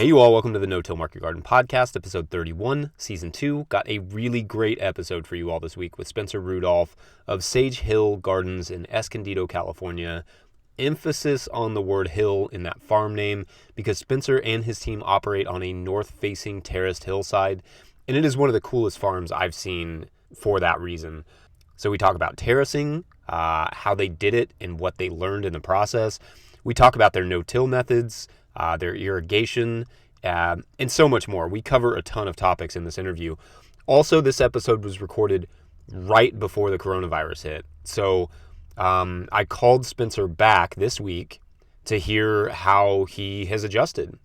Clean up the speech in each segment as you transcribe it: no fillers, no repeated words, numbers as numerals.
Hey you all, welcome to the No-Till Market Garden Podcast, episode 31, season 2. Got a really great episode for you all this week with Spencer Rudolph of Sage Hill Gardens in Escondido, California. Emphasis on the word hill in that farm name because Spencer and his team operate on a north-facing terraced hillside, and it is one of the coolest farms I've seen for that reason. So we talk about terracing, how they did it and what they learned in the process. We talk about their no-till methods, their irrigation, and so much more. We cover a ton of topics in this interview. Also, this episode was recorded right before the coronavirus hit. So I called Spencer back this week to hear how he has adjusted.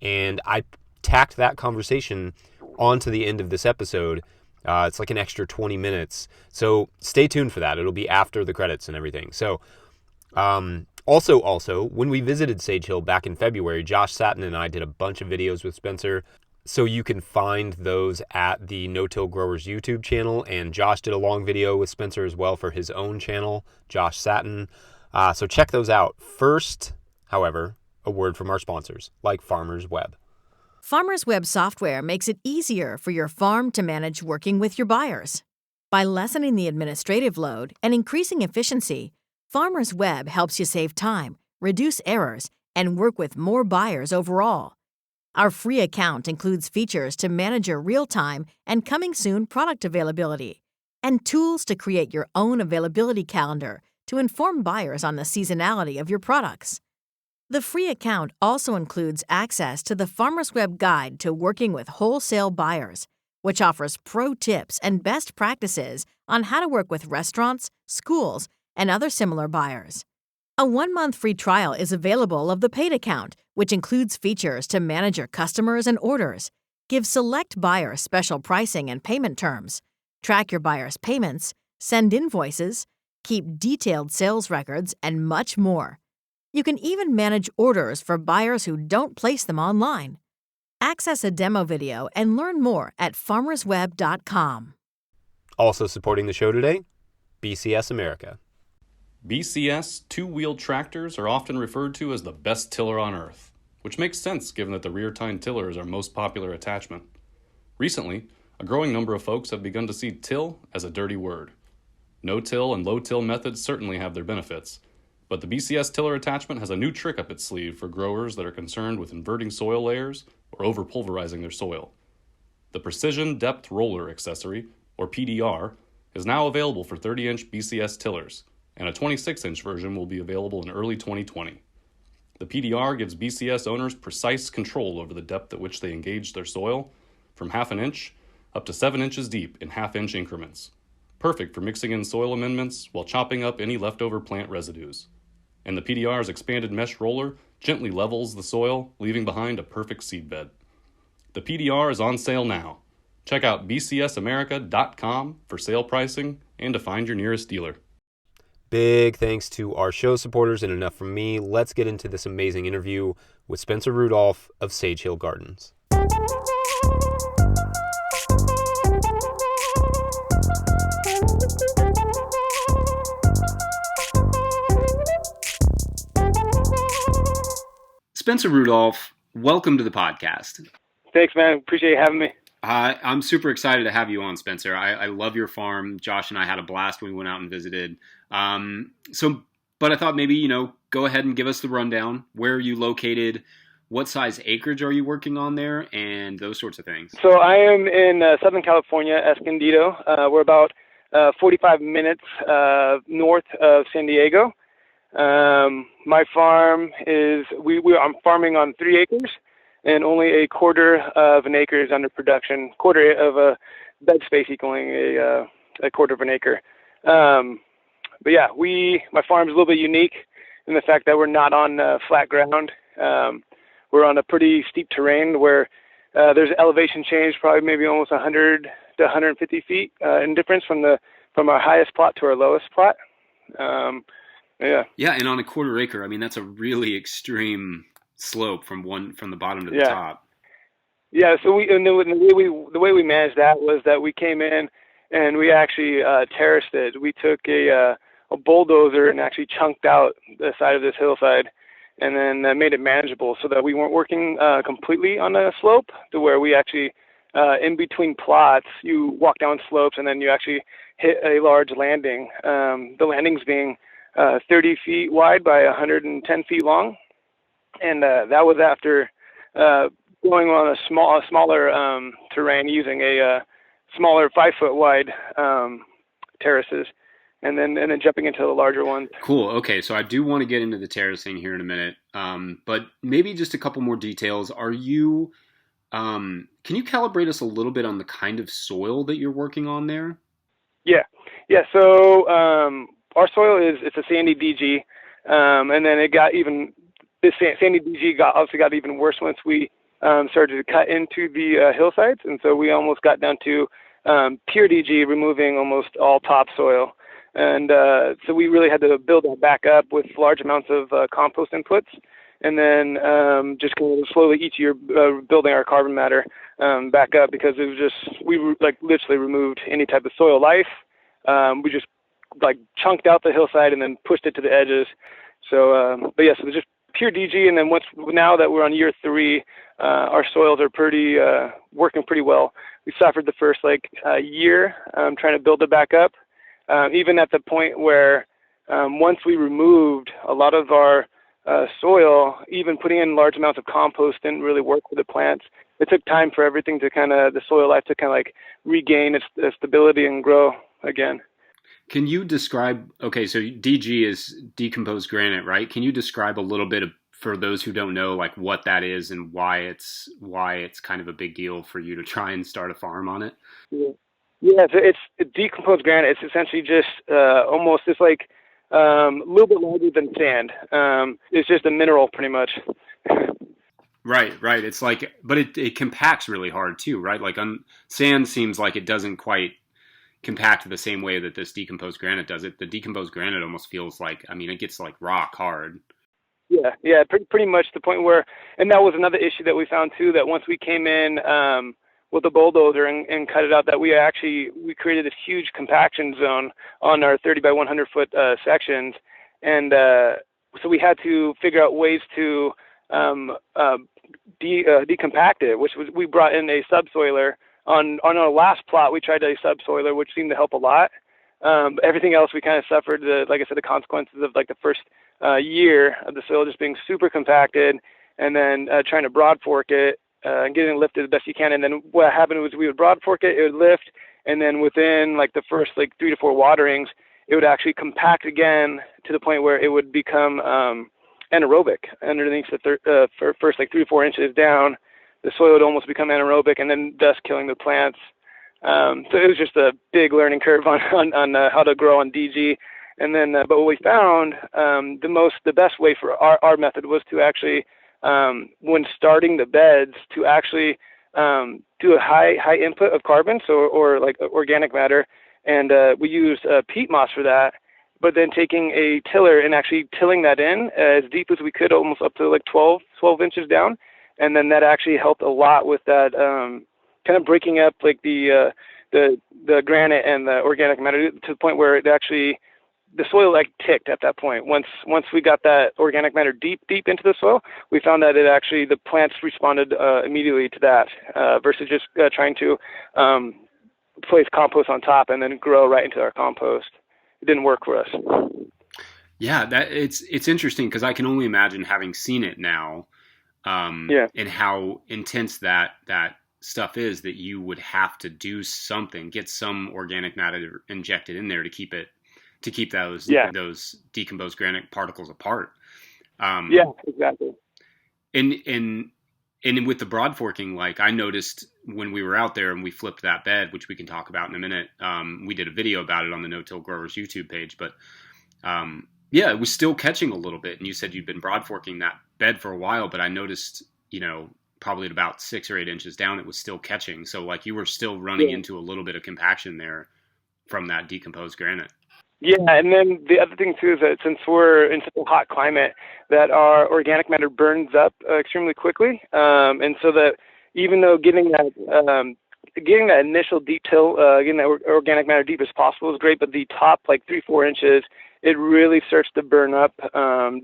And I tacked that conversation onto the end of this episode. It's like an extra 20 minutes. So stay tuned for that. It'll be after the credits and everything. So Also, when we visited Sage Hill back in February, Josh Satin and I did a bunch of videos with Spencer. So you can find those at the No-Till Growers YouTube channel. And Josh did a long video with Spencer as well for his own channel, Josh Satin. So check those out. First, however, a word from our sponsors, like Farmers Web. Farmers Web software makes it easier for your farm to manage working with your buyers. By lessening the administrative load and increasing efficiency, Farmers Web helps you save time, reduce errors, and work with more buyers overall. Our free account includes features to manage your real-time and coming-soon product availability, and tools to create your own availability calendar to inform buyers on the seasonality of your products. The free account also includes access to the Farmers Web Guide to Working with Wholesale Buyers, which offers pro tips and best practices on how to work with restaurants, schools, and other similar buyers. A 1-month free trial is available of the paid account, which includes features to manage your customers and orders, give select buyers special pricing and payment terms, track your buyers' payments, send invoices, keep detailed sales records, and much more. You can even manage orders for buyers who don't place them online. Access a demo video and learn more at farmersweb.com. Also supporting the show today, BCS America. BCS two-wheel tractors are often referred to as the best tiller on earth, which makes sense given that the rear-tine tiller is our most popular attachment. Recently, a growing number of folks have begun to see till as a dirty word. No-till and low-till methods certainly have their benefits, but the BCS tiller attachment has a new trick up its sleeve for growers that are concerned with inverting soil layers or over-pulverizing their soil. The Precision Depth Roller accessory, or PDR, is now available for 30-inch BCS tillers, and a 26-inch version will be available in early 2020. The PDR gives BCS owners precise control over the depth at which they engage their soil, from half an inch up to 7 inches deep in half-inch increments. Perfect for mixing in soil amendments while chopping up any leftover plant residues. And the PDR's expanded mesh roller gently levels the soil, leaving behind a perfect seedbed. The PDR is on sale now. Check out bcsamerica.com for sale pricing and to find your nearest dealer. Big thanks to our show supporters, and enough from me. Let's get into this amazing interview with Spencer Rudolph of Sage Hill Gardens. Spencer Rudolph, welcome to the podcast. Thanks, man. Appreciate you having me. I'm super excited to have you on, Spencer. I love your farm. Josh and I had a blast when we went out and visited. But I thought maybe, go ahead and give us the rundown. Where are you located? What size acreage are you working on there? And those sorts of things. So I am in Southern California, Escondido. We're about 45 minutes north of San Diego. My farm is, I'm farming on 3 acres. And only a quarter of an acre is under production, quarter of a bed space equaling a quarter of an acre. But yeah, my farm is a little bit unique in the fact that we're not on flat ground. We're on a pretty steep terrain where there's elevation change, probably maybe almost 100 to 150 feet in difference from our highest plot to our lowest plot. Yeah, and on a quarter acre, I mean, that's a really extreme slope from the bottom to the top. Yeah, so the way we managed that was that we came in and we actually terraced it. We took a bulldozer and actually chunked out the side of this hillside and then made it manageable so that we weren't working completely on a slope, to where we actually, in between plots, you walk down slopes and then you actually hit a large landing. The landings being 30 feet wide by 110 feet long. And that was after going on a smaller terrain using a smaller 5-foot wide terraces, and then jumping into the larger ones. Cool. Okay, so I do want to get into the terracing here in a minute, but maybe just a couple more details. Are you? Can you calibrate us a little bit on the kind of soil that you're working on there? Yeah. So our soil it's a sandy DG, and then it got even. This sandy DG obviously got even worse once we started to cut into the hillsides, and so we almost got down to pure DG, removing almost all topsoil. And so we really had to build that back up with large amounts of compost inputs, and then just kind of slowly each year building our carbon matter back up, because it was just, we literally removed any type of soil life. We just chunked out the hillside and then pushed it to the edges. So, but yes, it was just pure DG. And then now that we're on year 3, our soils are working pretty well. We suffered the first year trying to build it back up. Even at the point where once we removed a lot of our soil, even putting in large amounts of compost didn't really work with the plants. It took time for everything to the soil life to regain its stability and grow again. Can you describe, okay, so DG is decomposed granite, right? Can you describe a little bit for those who don't know, what that is and why it's kind of a big deal for you to try and start a farm on it? Yeah, it's decomposed granite. It's essentially just almost, it's a little bit larger than sand. It's just a mineral, pretty much. Right. It's but it compacts really hard too, right? Sand seems like it doesn't quite compact the same way that this decomposed granite does it. The decomposed granite almost feels it gets rock hard. Yeah, pretty much the point where, and that was another issue that we found too, that once we came in with a bulldozer and cut it out, that we created this huge compaction zone on our 30 by 100 foot sections. And so we had to figure out ways to decompact it, which was, we brought in a subsoiler. On our last plot, we tried a subsoiler, which seemed to help a lot. Everything else, we kind of suffered, the consequences of the first year of the soil just being super compacted, and then trying to broad fork it and getting it lifted the best you can. And then what happened was we would broad fork it, it would lift, and then within the first 3 to 4 waterings, it would actually compact again to the point where it would become anaerobic underneath the first 3 to 4 inches down. The soil would almost become anaerobic, and then thus killing the plants. So it was just a big learning curve on how to grow on DG. And then, but what we found, the best way for our method was to actually, when starting the beds, to actually do a high input of carbon, or organic matter, and we used peat moss for that. But then taking a tiller and actually tilling that in as deep as we could, almost up to 12 inches down. And then that actually helped a lot with that kind of breaking up the granite and the organic matter to the point where it actually, the soil ticked at that point. Once we got that organic matter deep into the soil, we found that the plants responded immediately to that versus just trying to place compost on top and then grow right into our compost. It didn't work for us. Yeah, it's interesting because I can only imagine, having seen it now, and how intense that stuff is, that you would have to do something, get some organic matter injected in there to keep those decomposed granite particles apart. Exactly. And with the broad forking, I noticed when we were out there and we flipped that bed, which we can talk about in a minute. We did a video about it on the No Till Growers YouTube page, but it was still catching a little bit. And you said you'd been broad forking that bed for a while, but I noticed, probably at about 6 or 8 inches down, it was still catching. So you were still running into a little bit of compaction there from that decomposed granite. Yeah, and then the other thing too is that since we're in such a hot climate, that our organic matter burns up extremely quickly, and so that even though getting that getting that initial deep till, getting that organic matter deep as possible is great, but the top like 3-4 inches, it really starts to burn up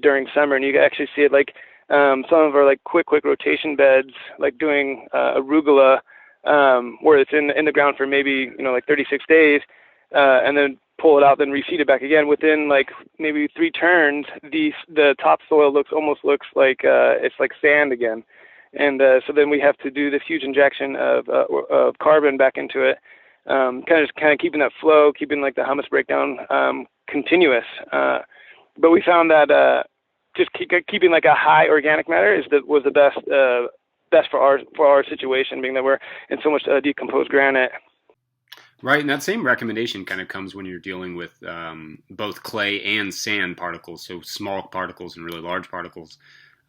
during summer, and you can actually see it like some of our like quick rotation beds, like doing arugula, where it's in the ground for maybe like 36 days, and then pull it out, then reseed it back again. Within like maybe 3 turns, the topsoil almost looks like it's like sand again. And so then we have to do this huge injection of carbon back into it, kind of keeping that flow, keeping like the humus breakdown continuous. But we found that just keeping like a high organic matter was the best for our situation, being that we're in so much decomposed granite. Right, and that same recommendation kind of comes when you're dealing with both clay and sand particles, so small particles and really large particles.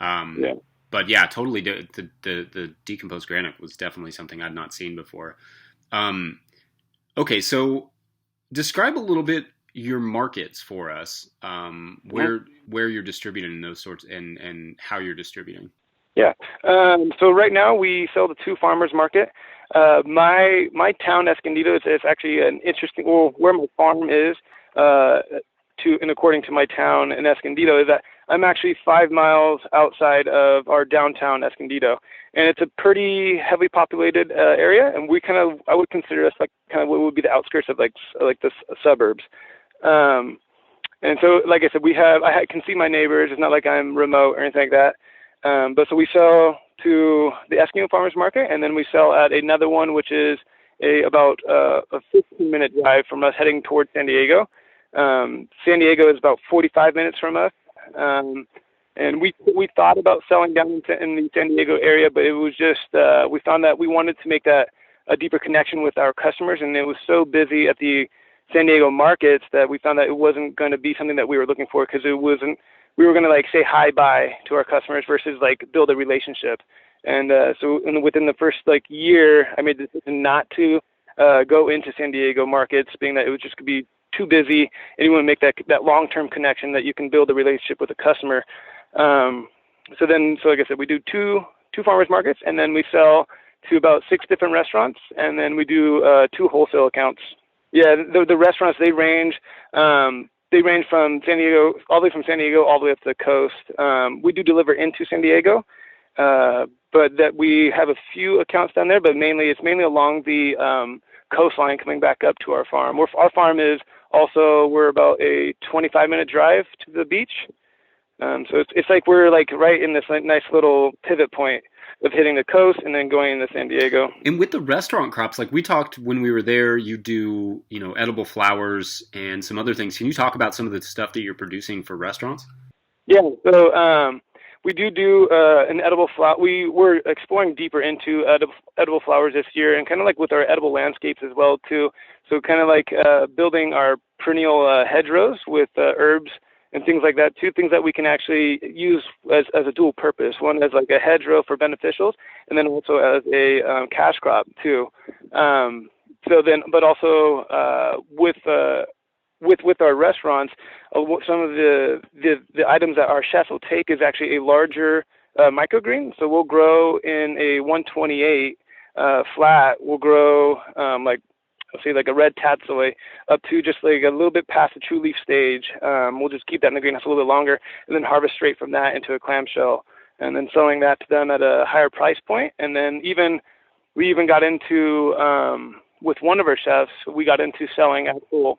Yeah. But yeah, totally. The decomposed granite was definitely something I'd not seen before. Okay, so describe a little bit your markets for us, where you're distributing those sorts and how you're distributing. Yeah. So right now we sell the 2 farmers market. My town Escondido is actually an interesting. Well, where my farm is, and according to my town in Escondido, is that I'm actually 5 miles outside of our downtown Escondido, and it's a pretty heavily populated area. And I would consider us like kind of what would be the outskirts of like the suburbs. And so, like I said, I can see my neighbors. It's not like I'm remote or anything like that. But so we sell to the Escondido Farmers Market, and then we sell at another one, which is about a 15-minute drive from us heading towards San Diego. San Diego is about 45 minutes from us. And we thought about selling down in the San Diego area, but it was just, we found that we wanted to make that a deeper connection with our customers, and it was so busy at the San Diego markets that we found that it wasn't going to be something that we were looking for, because we were going to like say hi bye to our customers versus like build a relationship. And so within the first like year, I made the decision not to go into San Diego markets, being that it was just going to be too busy, and you want to make that long-term connection that you can build a relationship with a customer. So like I said, we do two farmers markets, and then we sell to about 6 different restaurants, and then we do 2 wholesale accounts. Yeah, the restaurants, they range from San Diego, all the way from San Diego all the way up to the coast. We do deliver into San Diego, but that we have a few accounts down there, but it's mainly along the coastline coming back up to our farm. Our farm is also, we're about a 25-minute drive to the beach. So it's like we're like right in this nice little pivot point of hitting the coast and then going into San Diego. And with the restaurant crops, like we talked when we were there, you do, edible flowers and some other things. Can you talk about some of the stuff that you're producing for restaurants? Yeah. So we do an edible flower. We're exploring deeper into edible flowers this year, and kind of like with our edible landscapes as well too. So kind of like building our perennial hedgerows with herbs and things like that too, things that we can actually use as a dual purpose. One as like a hedgerow for beneficials, and then also as a cash crop too. But also with our restaurants, some of the items that our chefs will take is actually a larger microgreen. So we'll grow in a 128 flat. We'll grow like a red tatsoi up to just like a little bit past the true leaf stage. We'll just keep that in the greenhouse a little bit longer, and then harvest straight from that into a clamshell, and then selling that to them at a higher price point. And then we even got into with one of our chefs, we got into selling actual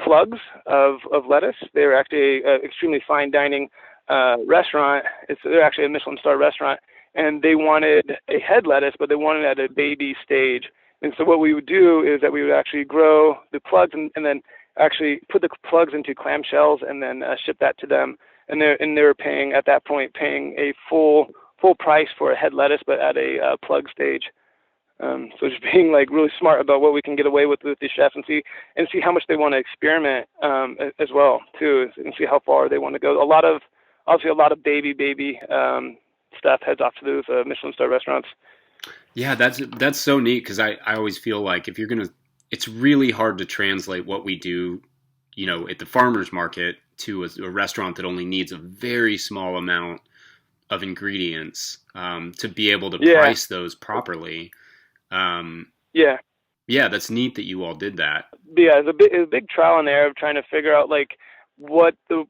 plugs of lettuce. They're actually an extremely fine dining restaurant. They're actually a Michelin star restaurant, and they wanted a head lettuce, but they wanted it at a baby stage. And so what we would do is that we would actually grow the plugs and then actually put the plugs into clamshells and then ship that to them. And they were paying at that point a full price for a head lettuce, but at a plug stage. So just being like really smart about what we can get away with the chefs and see how much they want to experiment as well too, and see how far they want to go. A lot of baby stuff heads off to those Michelin star restaurants. Yeah, that's so neat, because I always feel like it's really hard to translate what we do, at the farmer's market to a restaurant that only needs a very small amount of ingredients to be able to price those properly. Yeah. Yeah, that's neat that you all did that. But yeah, it was a big trial and error of trying to figure out like what the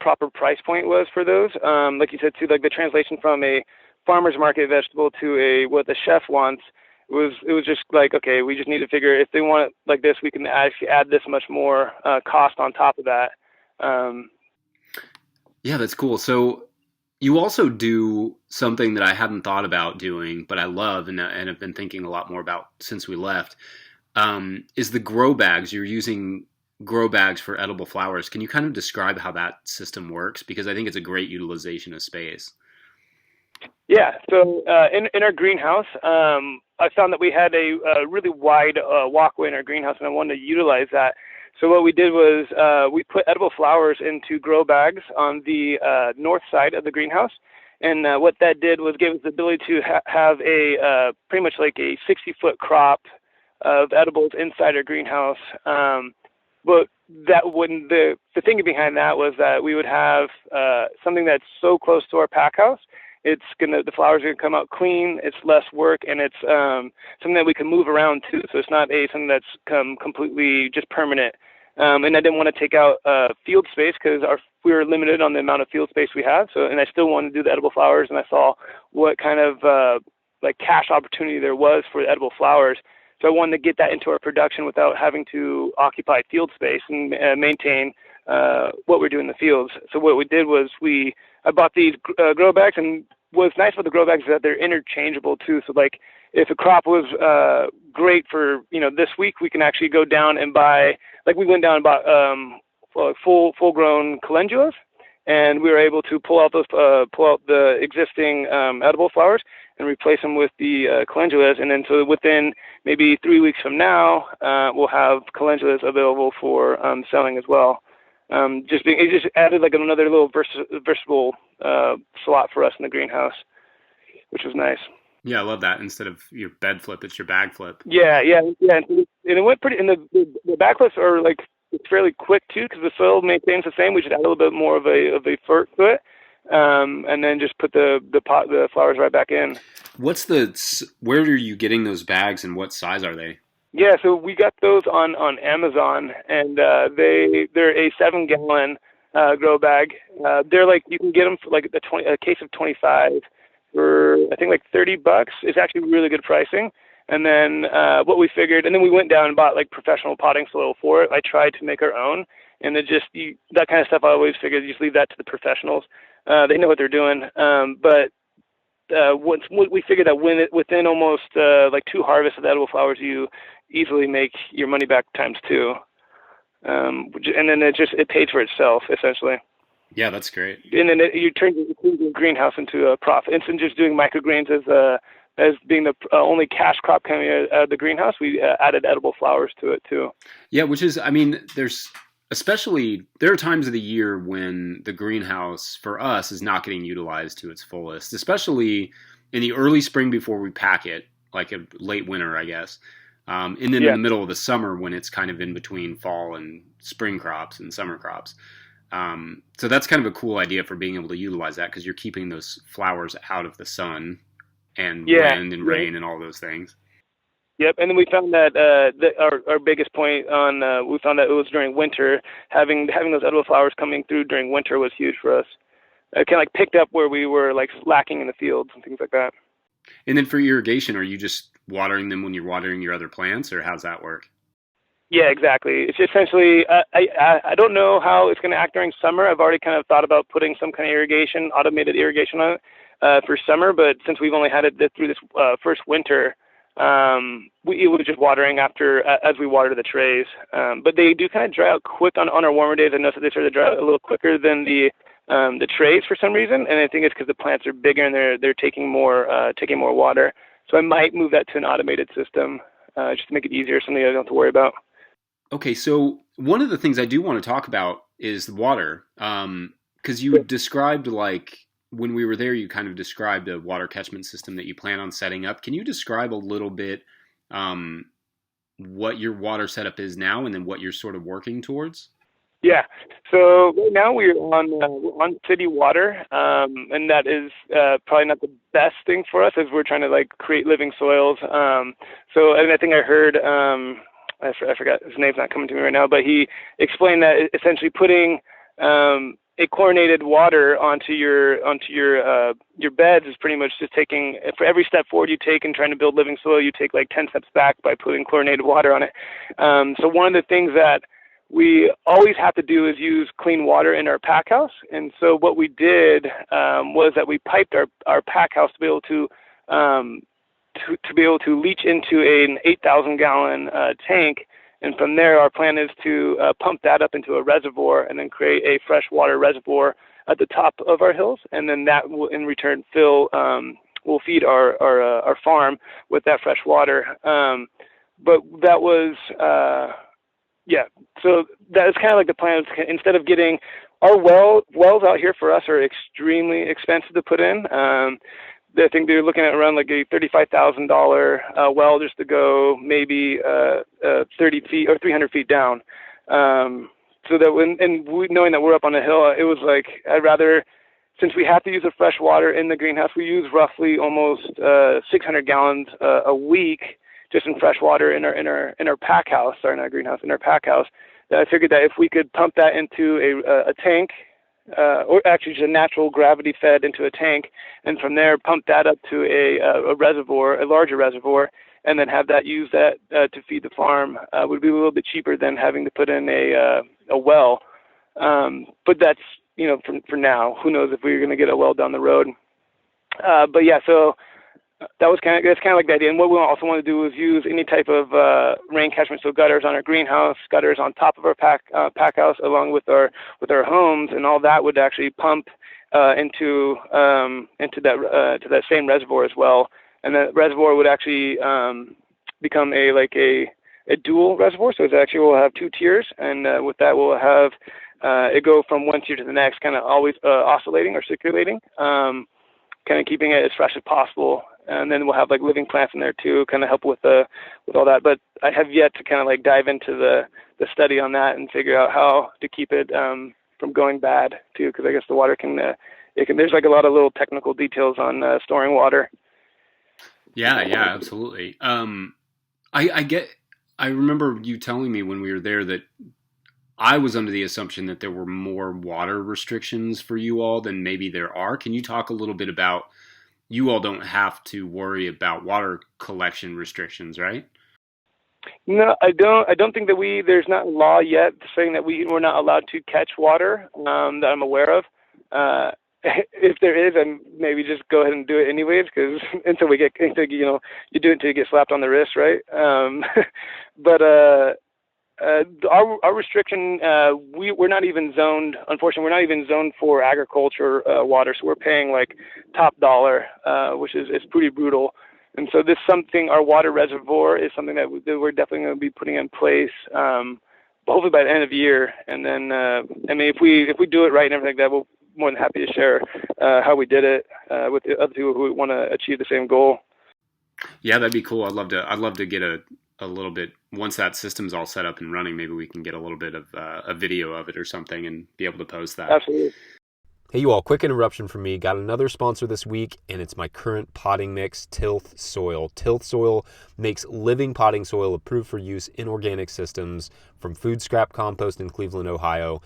proper price point was for those. Like you said too, like the translation from a farmer's market vegetable to a what the chef wants it was just like, okay, we just need to figure if they want it like this, we can actually add this much more cost on top of that. Um, Yeah, that's cool. So you also do something that I hadn't thought about doing, but I love and have been thinking a lot more about since we left. Is the grow bags. You're using grow bags for edible flowers. Can you kind of describe how that system works? Because I think it's a great utilization of space. Yeah. So in our greenhouse, I found that we had a really wide walkway in our greenhouse, and I wanted to utilize that. So what we did was we put edible flowers into grow bags on the north side of the greenhouse, and what that did was give us the ability to have a pretty much like a 60-foot crop of edibles inside our greenhouse. But that wouldn't the thinking behind that was that we would have something that's so close to our pack house the flowers are gonna come out clean. It's less work, and it's something that we can move around too. So it's not something that's completely just permanent. And I didn't want to take out field space because we were limited on the amount of field space we have. So, and I still wanted to do the edible flowers, and I saw what kind of like cash opportunity there was for the edible flowers. So I wanted to get that into our production without having to occupy field space and maintain what we're doing in the fields. So what we did was I bought these grow bags, and what's nice about the grow bags is that they're interchangeable too. So like if a crop was great for this week, we can actually go down and buy. Like we went down and bought full grown calendulas, and we were able to pull out the existing edible flowers and replace them with the calendulas. And then so within maybe 3 weeks from now, we'll have calendulas available for selling as well. It just added like another little versatile slot for us in the greenhouse, which was nice. Yeah, I love that. Instead of your bed flip, it's your bag flip. Yeah. And it went pretty. And the back flips are like it's fairly quick too because the soil maintains the same. We just add a little bit more of a fert to it, and then just put the flowers right back in. Where are you getting those bags, and what size are they? Yeah, so we got those on Amazon, and they're a 7-gallon grow bag. They're like you can get them for like a case of 25 for I think like $30. It's actually really good pricing. And then what we figured, and then we went down and bought like professional potting soil for it. I tried to make our own, and that kind of stuff I always figured you just leave that to the professionals. They know what they're doing. But once we figured that within almost like 2 harvests of edible flowers, you easily make your money back times 2, and then it paid for itself essentially. Yeah, that's great. And then you turn the greenhouse into a profit. Instead of just doing microgreens as being the only cash crop coming out of the greenhouse, we added edible flowers to it too. Yeah, which is, I mean, there are times of the year when the greenhouse for us is not getting utilized to its fullest, especially in the early spring before we pack it, like a late winter, I guess. And then in the middle of the summer when it's kind of in between fall and spring crops and summer crops. So that's kind of a cool idea for being able to utilize that because you're keeping those flowers out of the sun and wind and rain and all those things. Yep, and then we found that our biggest point we found that it was during winter. Having those edible flowers coming through during winter was huge for us. It kind of like picked up where we were like lacking in the fields and things like that. And then for irrigation, are you just watering them when you're watering your other plants, or how's that work? Yeah, exactly. It's essentially, I don't know how it's going to act during summer. I've already kind of thought about putting some kind of automated irrigation on it for summer, but since we've only had it through this first winter, it was just watering as we water the trays. But they do kind of dry out quick on our warmer days. I noticed that they sort of dry out a little quicker than the trays for some reason, and I think it's because the plants are bigger and they're taking more water. So I might move that to an automated system just to make it easier, something I don't have to worry about. Okay, so one of the things I do want to talk about is the water, because you described, like, when we were there, you kind of described a water catchment system that you plan on setting up. Can you describe a little bit what your water setup is now and then what you're sort of working towards? Yeah. So right now we're on city water, and that is probably not the best thing for us as we're trying to like create living soils. And I think I heard I forgot his name's not coming to me right now, but he explained that essentially putting a chlorinated water onto your beds is pretty much just taking, for every step forward you take in trying to build living soil, you take like 10 steps back by putting chlorinated water on it. So one of the things that we always have to do is use clean water in our pack house. And so what we did was that we piped our pack house to be able to leach into an 8,000 gallon tank. And from there, our plan is to pump that up into a reservoir and then create a freshwater reservoir at the top of our hills. And then that will, in return, will feed our farm with that fresh water. But that was, so that is kind of like the plan. Instead of getting our wells out here for us are extremely expensive to put in. I think they're looking at around like a $35,000 well just to go maybe 30 feet or 300 feet down. So that knowing that we're up on a hill, it was like I'd rather, since we have to use the fresh water in the greenhouse, we use roughly almost 600 gallons a week just in fresh water in our pack house, sorry, not greenhouse, in our pack house. That I figured that if we could pump that into a tank, or actually just a natural gravity fed into a tank, and from there pump that up to a reservoir, a larger reservoir, and then have that use that to feed the farm, would be a little bit cheaper than having to put in a well. But that's, for now. Who knows if we're going to get a well down the road. But yeah, so that's kind of like the idea. And what we also want to do is use any type of rain catchment, so gutters on our greenhouse, gutters on top of our pack house, along with our homes, and all that would actually pump into that same reservoir as well. And that reservoir would actually become a dual reservoir. So we'll have two tiers, and with that we'll have it go from one tier to the next, kind of always oscillating or circulating, kind of keeping it as fresh as possible. And then we'll have like living plants in there too, kind of help with all that. But I have yet to kind of like dive into the study on that and figure out how to keep it from going bad too, because I guess the water can there's like a lot of little technical details on storing water. Yeah, absolutely. I remember you telling me when we were there that I was under the assumption that there were more water restrictions for you all than maybe there are. Can you talk a little bit about, you all don't have to worry about water collection restrictions, right? No, I don't think that there's not law yet saying that we're not allowed to catch water that I'm aware of. If there is, then maybe just go ahead and do it anyways, because you do it until you get slapped on the wrist, right? But our restriction, we're not even zoned. Unfortunately, we're not even zoned for agriculture water, so we're paying like top dollar, which is pretty brutal. And so our water reservoir is something that we're definitely going to be putting in place, hopefully by the end of the year. And then, if we do it right and everything like that, we'll more than happy to share how we did it with the other people who want to achieve the same goal. Yeah, that'd be cool. I'd love to get a little bit, once that system's all set up and running, maybe we can get a little bit of a video of it or something and be able to post that. Absolutely. Hey, you all, quick interruption from me. Got another sponsor this week, and it's my current potting mix, Tilth Soil. Tilth Soil makes living potting soil approved for use in organic systems from food scrap compost in Cleveland, Ohio.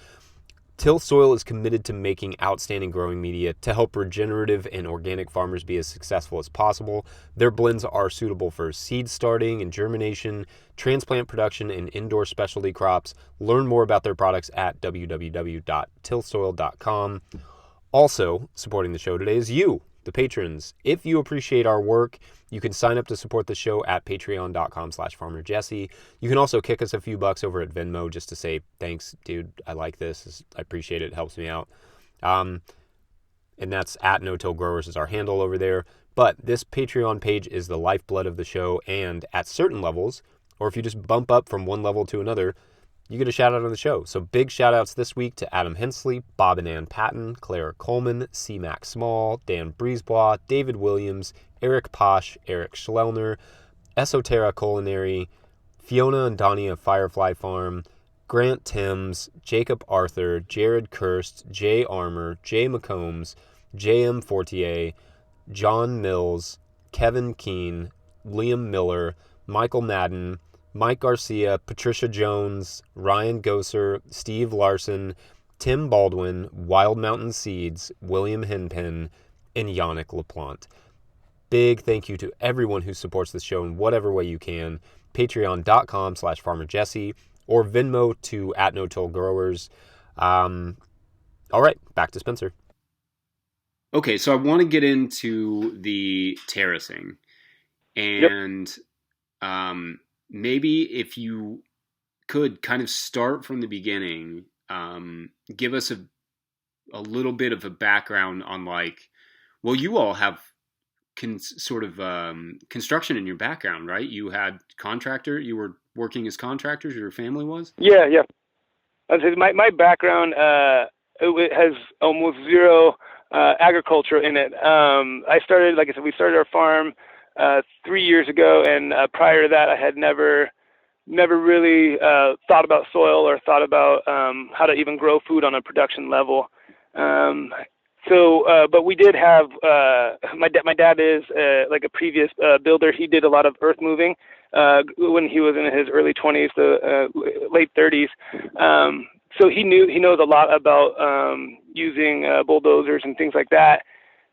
Tilth Soil is committed to making outstanding growing media to help regenerative and organic farmers be as successful as possible. Their blends are suitable for seed starting and germination, transplant production, and indoor specialty crops. Learn more about their products at www.tilthsoil.com. Also, supporting the show today is you, the patrons. If you appreciate our work, you can sign up to support the show at patreon.com/farmerjesse. You can also kick us a few bucks over at Venmo just to say, thanks, dude, I like this. I appreciate it. It helps me out. And that's at No Till Growers is our handle over there. But this Patreon page is the lifeblood of the show. And at certain levels, or if you just bump up from one level to another, you get a shout out on the show. So big shout outs this week to Adam Hensley, Bob and Ann Patton, Clara Coleman, C. Mac Small, Dan Breezebois, David Williams, Eric Posh, Eric Schlellner, Esoterra Culinary, Fiona and Donnie of Firefly Farm, Grant Timms, Jacob Arthur, Jared Kirst, Jay Armour, Jay McCombs, J.M. Fortier, John Mills, Kevin Keene, Liam Miller, Michael Madden, Mike Garcia, Patricia Jones, Ryan Gosser, Steve Larson, Tim Baldwin, Wild Mountain Seeds, William Henpin, and Yannick LaPlante. Big thank you to everyone who supports this show in whatever way you can. Patreon.com/FarmerJesse or Venmo to @NoTillGrowers. All right, back to Spencer. Okay, so I want to get into the terracing. And maybe if you could kind of start from the beginning, give us a little bit of a background on you all have construction in your background, right? You were working as contractors, your family was? Yeah. I said my background it has almost zero agriculture in it. I started, like I said, we started our farm 3 years ago, and prior to that, I had never really thought about soil or thought about how to even grow food on a production level. But we did have my dad is like a previous builder. He did a lot of earth moving when he was in his early 20s to late 30s. So he knows a lot about using bulldozers and things like that.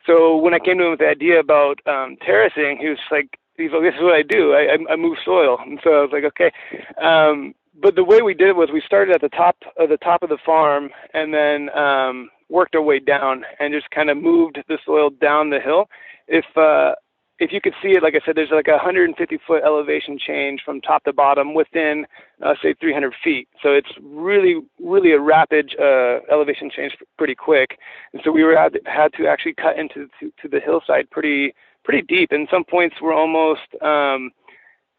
So when I came to him with the idea about terracing, he's like, this is what I do. I move soil. And so I was like, okay. But the way we did it was we started at the top of the farm and then worked our way down and just kind of moved the soil down the hill. If you could see it, like I said, there's like a 150-foot elevation change from top to bottom within, say, 300 feet. So it's really, really a rapid elevation change pretty quick. And so we had to actually cut into the hillside pretty deep. And some points were almost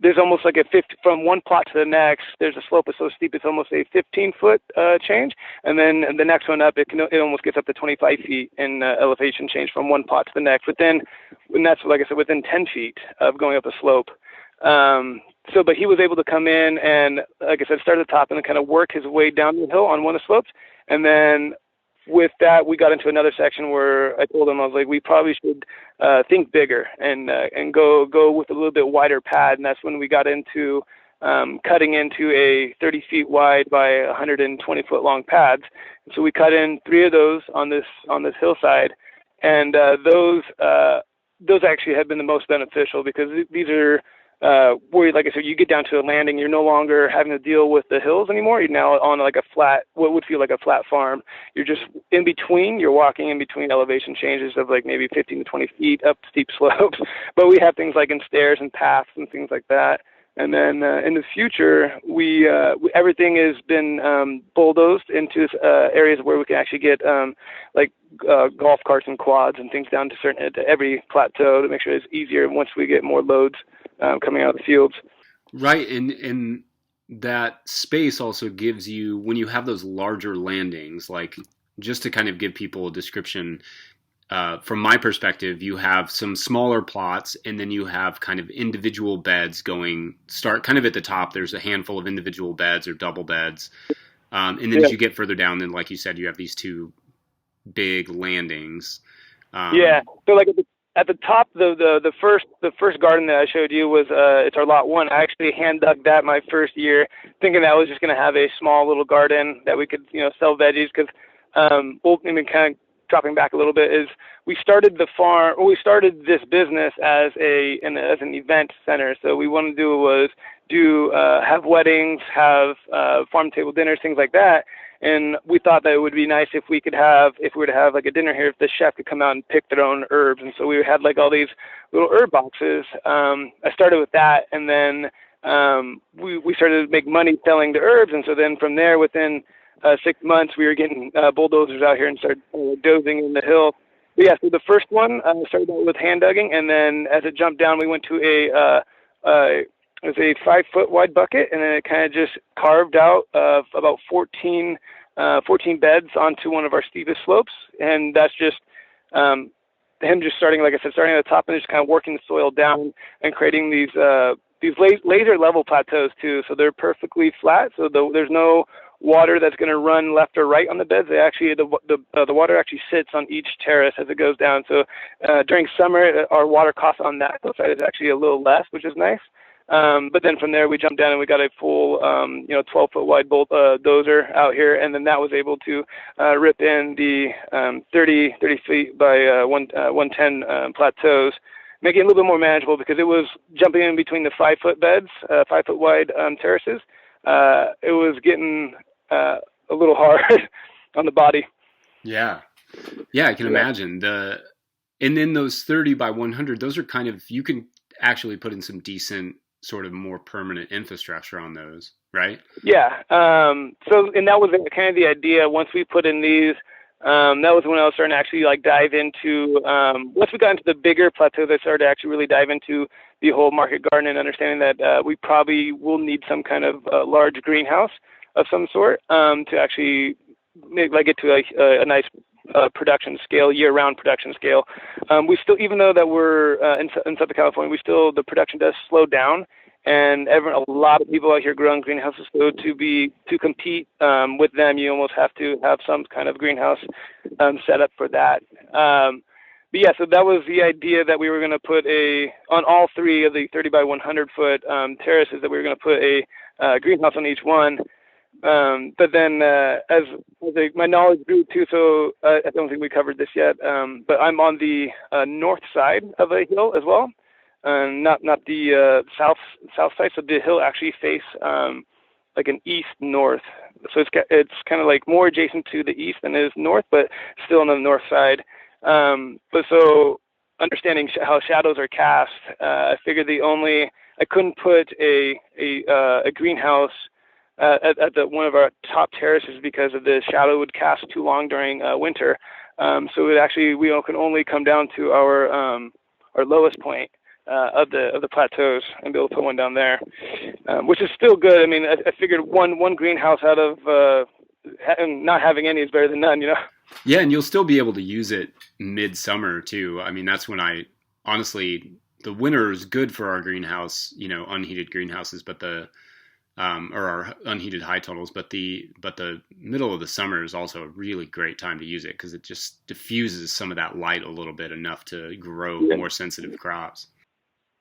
there's almost like from one plot to the next. There's a slope that's so steep it's almost a 15-foot change, and then the next one up it almost gets up to 25 feet in elevation change from one plot to the next. And that's, like I said, within 10 feet of going up a slope. But he was able to come in and, like I said, start at the top and then kind of work his way down the hill on one of the slopes, and then with that, we got into another section where I told him, I was like, we probably should think bigger and go with a little bit wider pad. And that's when we got into cutting into a 30 feet wide by 120 foot long pads. So we cut in 3 of those on this hillside, and those actually have been the most beneficial because these are where, like I said, you get down to a landing, you're no longer having to deal with the hills anymore. You're now on like a flat, what would feel like a flat farm. You're just in between, you're walking in between elevation changes of like maybe 15 to 20 feet up steep slopes. But we have things like in stairs and paths and things like that. And then in the future, we everything has been bulldozed into areas where we can actually get golf carts and quads and things down to every plateau to make sure it's easier once we get more loads coming out of the fields. Right, and that space also gives you, when you have those larger landings, like just to kind of give people a description, from my perspective, you have some smaller plots and then you have kind of individual beds start kind of at the top. There's a handful of individual beds or double beds. And then as you get further down, then like you said, you have these 2 big landings. So like at the top, the first garden that I showed you was it's our lot 1. I actually hand dug that my first year, thinking that I was just going to have a small little garden that we could sell veggies because kind of dropping back a little bit is we started this business as an event center. So we wanted to do have weddings, have farm table dinners, things like that. And we thought that it would be nice if we were to have like a dinner here, if the chef could come out and pick their own herbs. And so we had like all these little herb boxes. I started with that, and then we started to make money selling the herbs. And so then from there, within 6 months, we were getting bulldozers out here and started dozing in the hill. But yeah, so the first one started out with hand dugging, and then as it jumped down, we went to it was a 5-foot wide bucket, and then it kind of just carved out about 14 beds onto one of our steepest slopes. And that's just him just starting, like I said, starting at the top and just kind of working the soil down and creating these laser level plateaus too. So they're perfectly flat. So there's no water that's going to run left or right on the beds. They actually the water actually sits on each terrace as it goes down. So during summer, our water cost on that side is actually a little less, which is nice. But then from there, we jumped down and we got a full, 12-foot wide bolt dozer out here, and then that was able to rip in the 30 feet by 110 plateaus, making it a little bit more manageable because it was jumping in between the 5-foot beds, 5-foot wide terraces. It was getting a little hard on the body. Yeah, I can imagine and then those 30 by 100, those are kind of, you can actually put in some decent sort of more permanent infrastructure on those, right? Yeah. And that was kind of the idea. Once we put in these, that was when I was starting to actually like dive into, once we got into the bigger plateaus, I started to actually really dive into the whole market garden and understanding that we probably will need some kind of large greenhouse of some sort to actually get to a nice production scale, year-round production scale. We still, even though that we're in Southern California, the production does slow down, and a lot of people out here growing greenhouses. So to compete with them, you almost have to have some kind of greenhouse set up for that. But yeah, so that was the idea, that we were going to put on all 3 of the 30 by 100 foot terraces, that we were going to put a greenhouse on each one. But then as my knowledge grew too, so I don't think we covered this yet, but I'm on the north side of a hill as well, not the south side. So the hill actually face like an east-north. So it's kind of like more adjacent to the east than it is north, but still on the north side. But so understanding how shadows are cast, I figured I couldn't put a greenhouse at one of our top terraces because of the shadow would cast too long during winter. So we can only come down to our lowest point of the plateaus and be able to put one down there, which is still good. I mean, I figured one greenhouse out of not having any is better than none, Yeah, and you'll still be able to use it midsummer too. I mean, that's when honestly, the winter is good for our greenhouse, unheated greenhouses, but or our unheated high tunnels, but the middle of the summer is also a really great time to use it because it just diffuses some of that light a little bit, enough to grow more sensitive crops.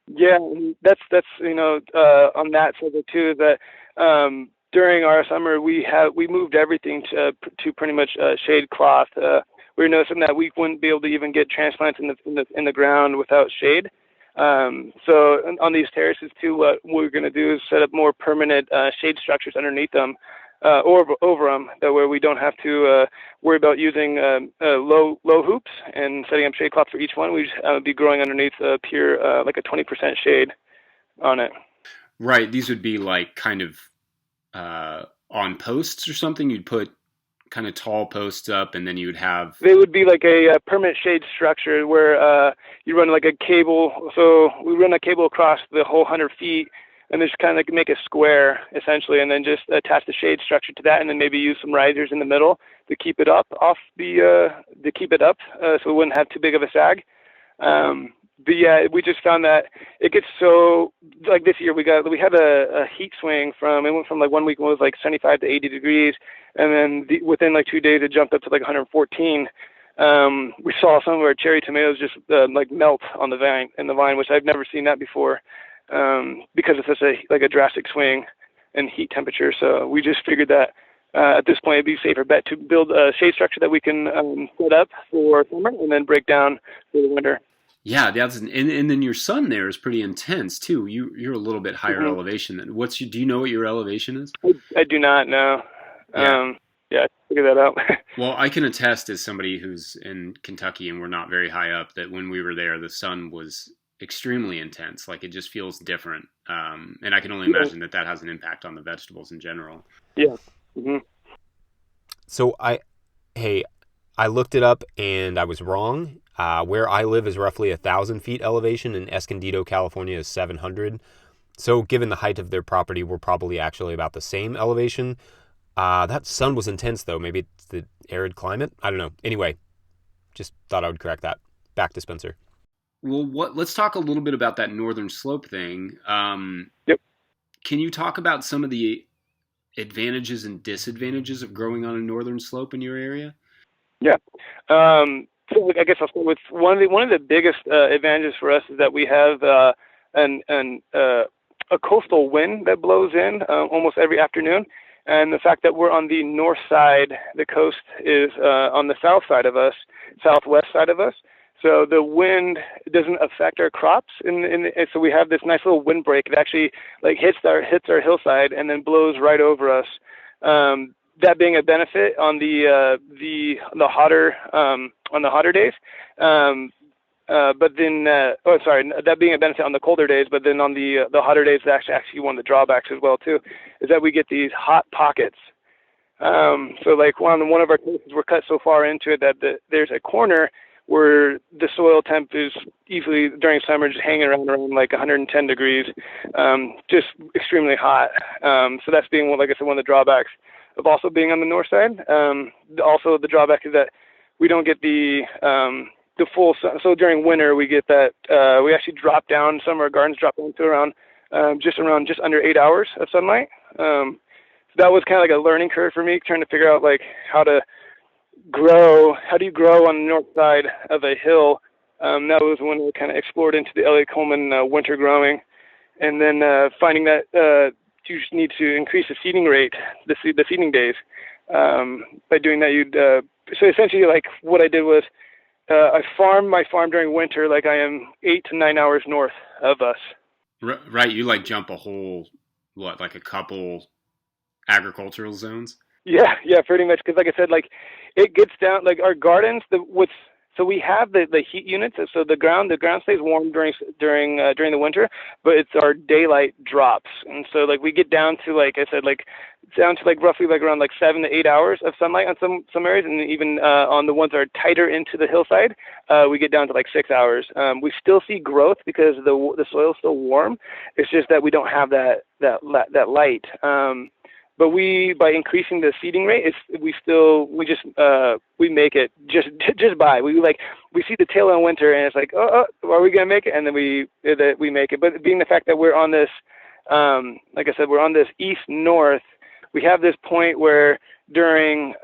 Yeah, that's on that side too, that during our summer we moved everything to pretty much shade cloth. We were noticing that we wouldn't be able to even get transplants in the ground without shade. So on these terraces too, what we're going to do is set up more permanent shade structures underneath them, or over them, that way we don't have to worry about using low hoops and setting up shade cloth for each one. We just be growing underneath pure like a 20% shade on it. Right. These would be like kind of on posts or something. You'd put kind of tall posts up, and then you would have... They would be like a permanent shade structure where you run like a cable. So we run a cable across the whole 100 feet, and just kind of like make a square essentially, and then just attach the shade structure to that, and then maybe use some risers in the middle to keep it up so it wouldn't have too big of a sag. But yeah, we just found that it gets so, like this year we had a heat swing it went from like 1 week when it was like 75 to 80 degrees, and then within like 2 days it jumped up to like 114. We saw some of our cherry tomatoes just like melt on the vine, which I've never seen that before, because it's such a drastic swing in heat temperature. So we just figured that at this point it'd be a safer bet to build a shade structure that we can set up for summer and then break down for the winter. Yeah, and then your sun there is pretty intense too. You're a little bit higher elevation than do you know what your elevation is? I do not know. Yeah, figure that out. Well, I can attest as somebody who's in Kentucky and we're not very high up that when we were there, the sun was extremely intense. Like it just feels different. And I can only imagine that has an impact on the vegetables in general. Yeah. Mm-hmm. So I looked it up and I was wrong. Where I live is roughly 1,000 feet elevation, and Escondido, California is 700. So given the height of their property, we're probably actually about the same elevation. That sun was intense though. Maybe it's the arid climate. I don't know. Anyway, just thought I would correct that. Back to Spencer. Well, let's talk a little bit about that northern slope thing. Yep. Can you talk about some of the advantages and disadvantages of growing on a northern slope in your area? Yeah. So I guess I'll start with one of the biggest advantages for us is that we have a coastal wind that blows in almost every afternoon, and the fact that we're on the north side, the coast is on the southwest side of us. So the wind doesn't affect our crops, and so we have this nice little windbreak. It actually like hits our hillside and then blows right over us. That being a benefit on the hotter days. But then, that being a benefit on the colder days, but then on the hotter days, that's actually one of the drawbacks as well too, is that we get these hot pockets. So like one of our cases, we're cut so far into it that there's a corner where the soil temp is easily during summer just hanging around like 110 degrees, just extremely hot. So that's being, like I said, one of the drawbacks of also being on the north side. Also, the drawback is that we don't get the full sun. So during winter, we get that we actually drop down. Some of our gardens drop down to around just under 8 hours of sunlight. So that was kind of like a learning curve for me, trying to figure out like how do you grow on the north side of a hill. That was when we kind of explored into the Elliott Coleman winter growing, and then finding that you just need to increase the seeding rate, the seeding days. By doing that, so essentially like what I did was I farmed my farm during winter like I am 8 to 9 hours north of us. Right, you like jump a whole, like a couple agricultural zones? Yeah, pretty much. Because like I said, like it gets down, like our gardens, so we have the heat units, so the ground stays warm during the winter, but it's our daylight drops, and so like we get down to, like I said, like down to like roughly like around like 7 to 8 hours of sunlight on some areas, and even on the ones that are tighter into the hillside, we get down to like 6 hours. We still see growth because the soil is still warm. It's just that we don't have that light. But by increasing the seeding rate, we make it just by. We see the tail end of winter, and it's like, are we gonna make it? And then we make it. But being the fact that we're on this, like I said, we're on this east-north, we have this point where during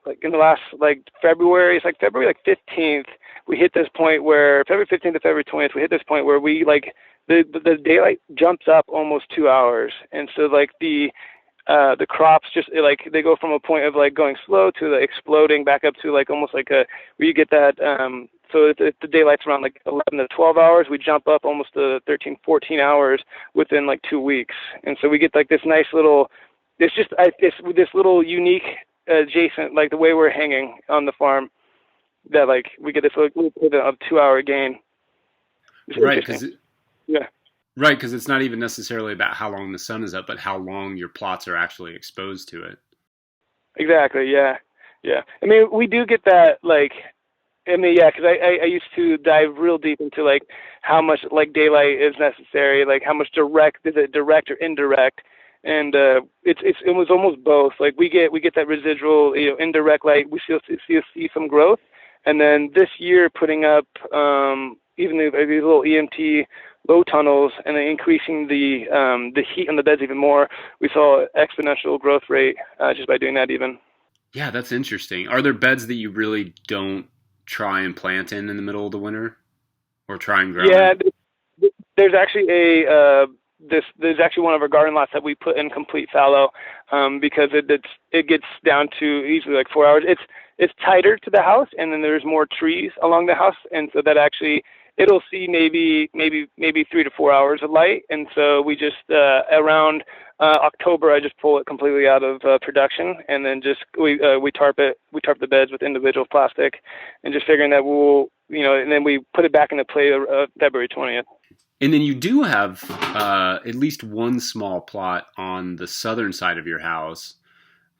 like in the last like February, it's like February like 15th, we hit this point where February 15th to February 20th, we hit this point where we like the daylight jumps up almost 2 hours, and so like the crops just like they go from a point of like going slow to the exploding back up to like almost like where you get that so if the daylight's around like 11 to 12 hours, we jump up almost to 13, 14 hours within like 2 weeks. And so we get like this nice little, it's this little unique adjacent, like the way we're hanging on the farm, that like we get this little bit of 2 hour gain. Right, because it's not even necessarily about how long the sun is up, but how long your plots are actually exposed to it. Exactly, yeah. I mean, we do get that, like, because I used to dive real deep into, like, how much, like, daylight is necessary, like, how much is it direct or indirect, and it was almost both. Like, we get that residual, indirect light, we still see some growth, and then this year putting up even these little EMT low tunnels and then increasing the heat on the beds even more, we saw exponential growth rate just by doing that even. Yeah, that's interesting. Are there beds that you really don't try and plant in the middle of the winter or try and grow in? There's actually there's actually one of our garden lots that we put in complete fallow because it gets down to easily like 4 hours. It's tighter to the house, and then there's more trees along the house, and so that actually it'll see maybe 3 to 4 hours of light. And so we just around October, I just pull it completely out of production, and then just we tarp the beds with individual plastic, and just figuring that and then we put it back into play February 20th. And then you do have at least one small plot on the southern side of your house.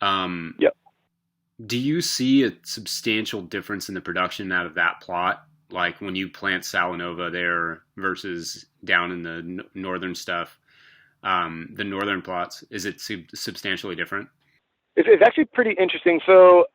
Yep. Do you see a substantial difference in the production out of that plot? Like when you plant Salanova there versus down in the northern stuff, the northern plots, is it substantially different? It's actually pretty interesting. So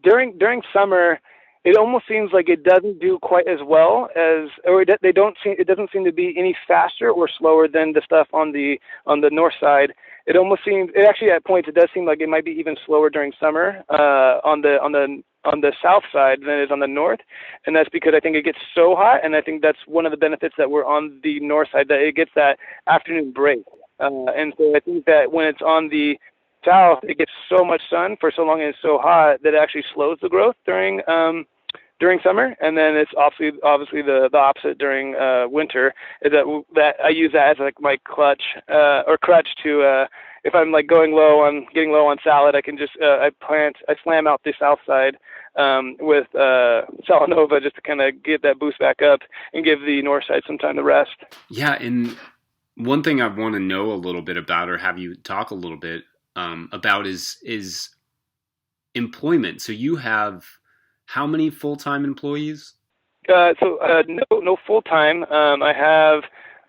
during summer, it almost seems like it doesn't do quite as well it doesn't seem to be any faster or slower than the stuff on the north side. it almost seems, it actually at points, it does seem like it might be even slower during summer on the south side than it is on the north. And that's because I think it gets so hot. And I think that's one of the benefits that we're on the north side, that it gets that afternoon break. And so I think that when it's on the south, it gets so much sun for so long and it's so hot that it actually slows the growth during summer. And then it's obviously the opposite during winter, is that I use that as like my crutch to if I'm like getting low on salad, I can just I slam out the south side with Salanova just to kind of get that boost back up and give the north side some time to rest. Yeah, and one thing I want to know a little bit about, or have you talk a little bit about, is employment. So you have how many full-time employees? No full time. I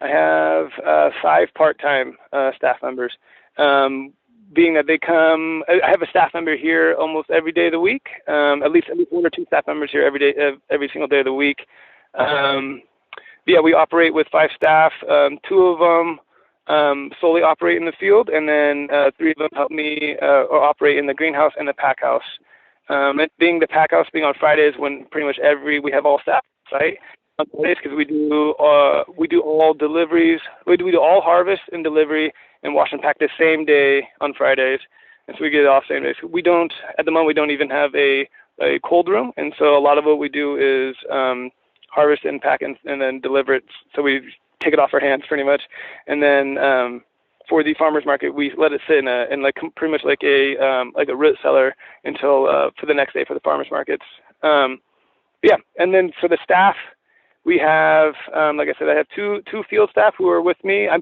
have 5 part-time staff members. Being that they come, I have a staff member here almost every day of the week. At least 1 or 2 staff members here every single day of the week. We operate with 5 staff. 2 of them solely operate in the field, and then 3 of them help me or operate in the greenhouse and the pack house. It being the pack house being on Fridays, when pretty much we have all staff on site on Fridays, because we do all deliveries, we do all harvest and delivery and wash and pack the same day on Fridays, and so we get it off same days. We don't at the moment. We don't even have a cold room, and so a lot of what we do is harvest and pack and then deliver it. So we take it off our hands pretty much, and then for the farmers market, we let it sit in like pretty much like a root cellar until for the next day for the farmers markets. And then for the staff, we have, like I said, I have two field staff who are with me. I'm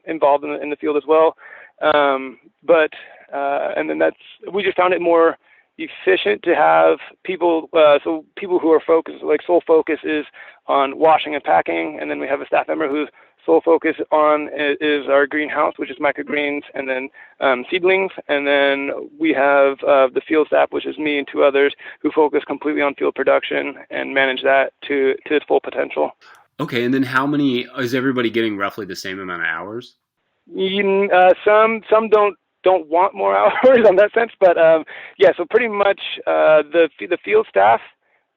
involved in the field as well. And then we just found it more efficient to have people, so people who are focused, like sole focus is on washing and packing. And then we have a staff member whose sole focus is our greenhouse, which is microgreens, and then seedlings. And then we have the field staff, which is me and 2 others who focus completely on field production and manage that to its full potential. Okay, and then how many is everybody getting? Roughly the same amount of hours? Some don't want more hours on that sense, but so pretty much the field staff.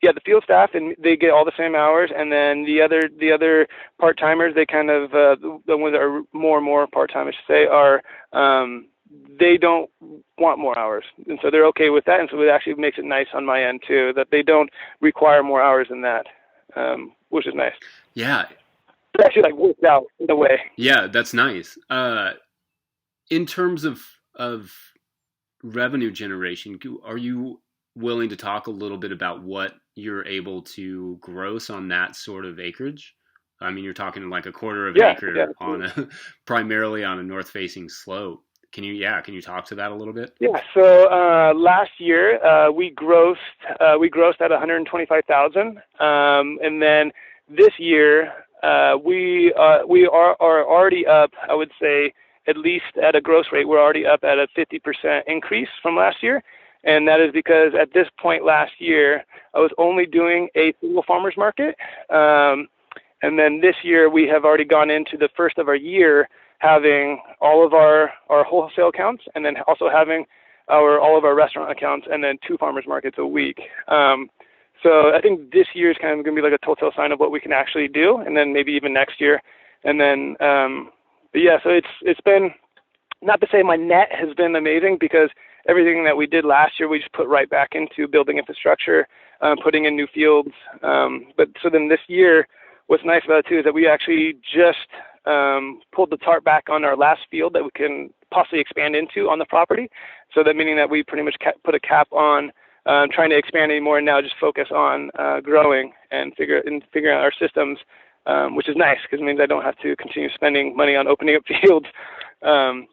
Yeah, the field staff, and they get all the same hours, and then the other part timers, they kind of the ones that are more and more part time, I should say, are they don't want more hours, and so they're okay with that, and so it actually makes it nice on my end too that they don't require more hours than that, which is nice. Yeah, it actually like worked out in a way. Yeah, that's nice. In terms of revenue generation, are you willing to talk a little bit about what you're able to gross on that sort of acreage? I mean, you're talking like a quarter of an acre on primarily on a north-facing slope. Can you talk to that a little bit? Yeah. So last year we grossed at 125,000, and then this year we are already up. I would say at least at a gross rate, we're already up at a 50% increase from last year. And that is because at this point last year, I was only doing a single farmer's market. And then this year, we have already gone into the first of our year having all of our wholesale accounts, and then also having all of our restaurant accounts, and then 2 farmers markets a week. So I think this year is kind of going to be like a telltale sign of what we can actually do, and then maybe even next year. And then, so it's been, not to say my net has been amazing, because everything that we did last year, we just put right back into building infrastructure, putting in new fields. But so then this year, what's nice about it too is that we actually just pulled the tarp back on our last field that we can possibly expand into on the property. So that meaning that we pretty much put a cap on trying to expand anymore, and now just focus on growing and figuring out our systems, which is nice because it means I don't have to continue spending money on opening up fields. And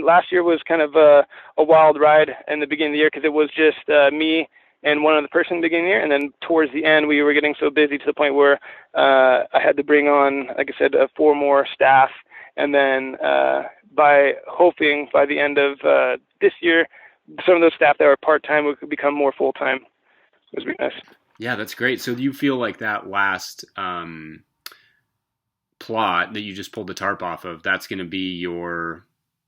last year was kind of a wild ride in the beginning of the year because it was just me and one other person in the beginning of the year. And then towards the end, we were getting so busy to the point where I had to bring on, like I said, 4 more staff. And then by the end of this year, some of those staff that were part-time would become more full-time. It was really nice. Yeah, that's great. So do you feel like that last plot that you just pulled the tarp off of, that's going to be your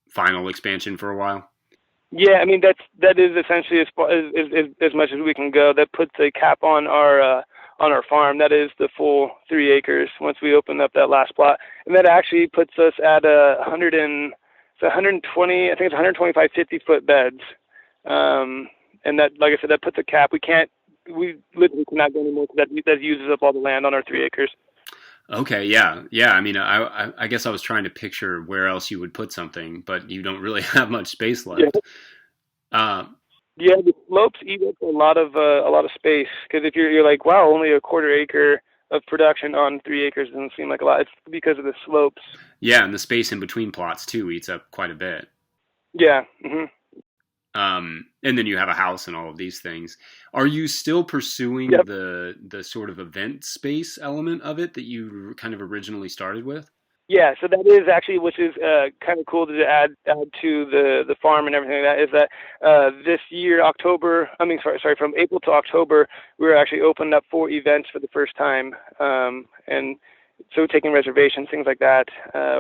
final expansion for a while? Yeah, I mean that is essentially as much as we can go. That puts a cap on our farm. That is the full 3 acres once we open up that last plot, and that actually puts us at 120. I think it's 125 50-foot beds, and that, like I said, that puts a cap. We literally cannot go anymore because that uses up all the land on our 3 acres. Okay, yeah. I mean, I guess I was trying to picture where else you would put something, but you don't really have much space left. Yeah, the slopes eat up a lot of space, because if you're like, wow, only a quarter acre of production on 3 acres doesn't seem like a lot. It's because of the slopes. Yeah, and the space in between plots too eats up quite a bit. Yeah. Mm-hmm. And then you have a house and all of these things. Are you still pursuing the sort of event space element of it that you kind of originally started with? Yeah, so that is actually, which is kind of cool to add to the farm and everything like that, is that this year, from April to October, we were actually opened up 4 events for the first time, and so taking reservations, things like that,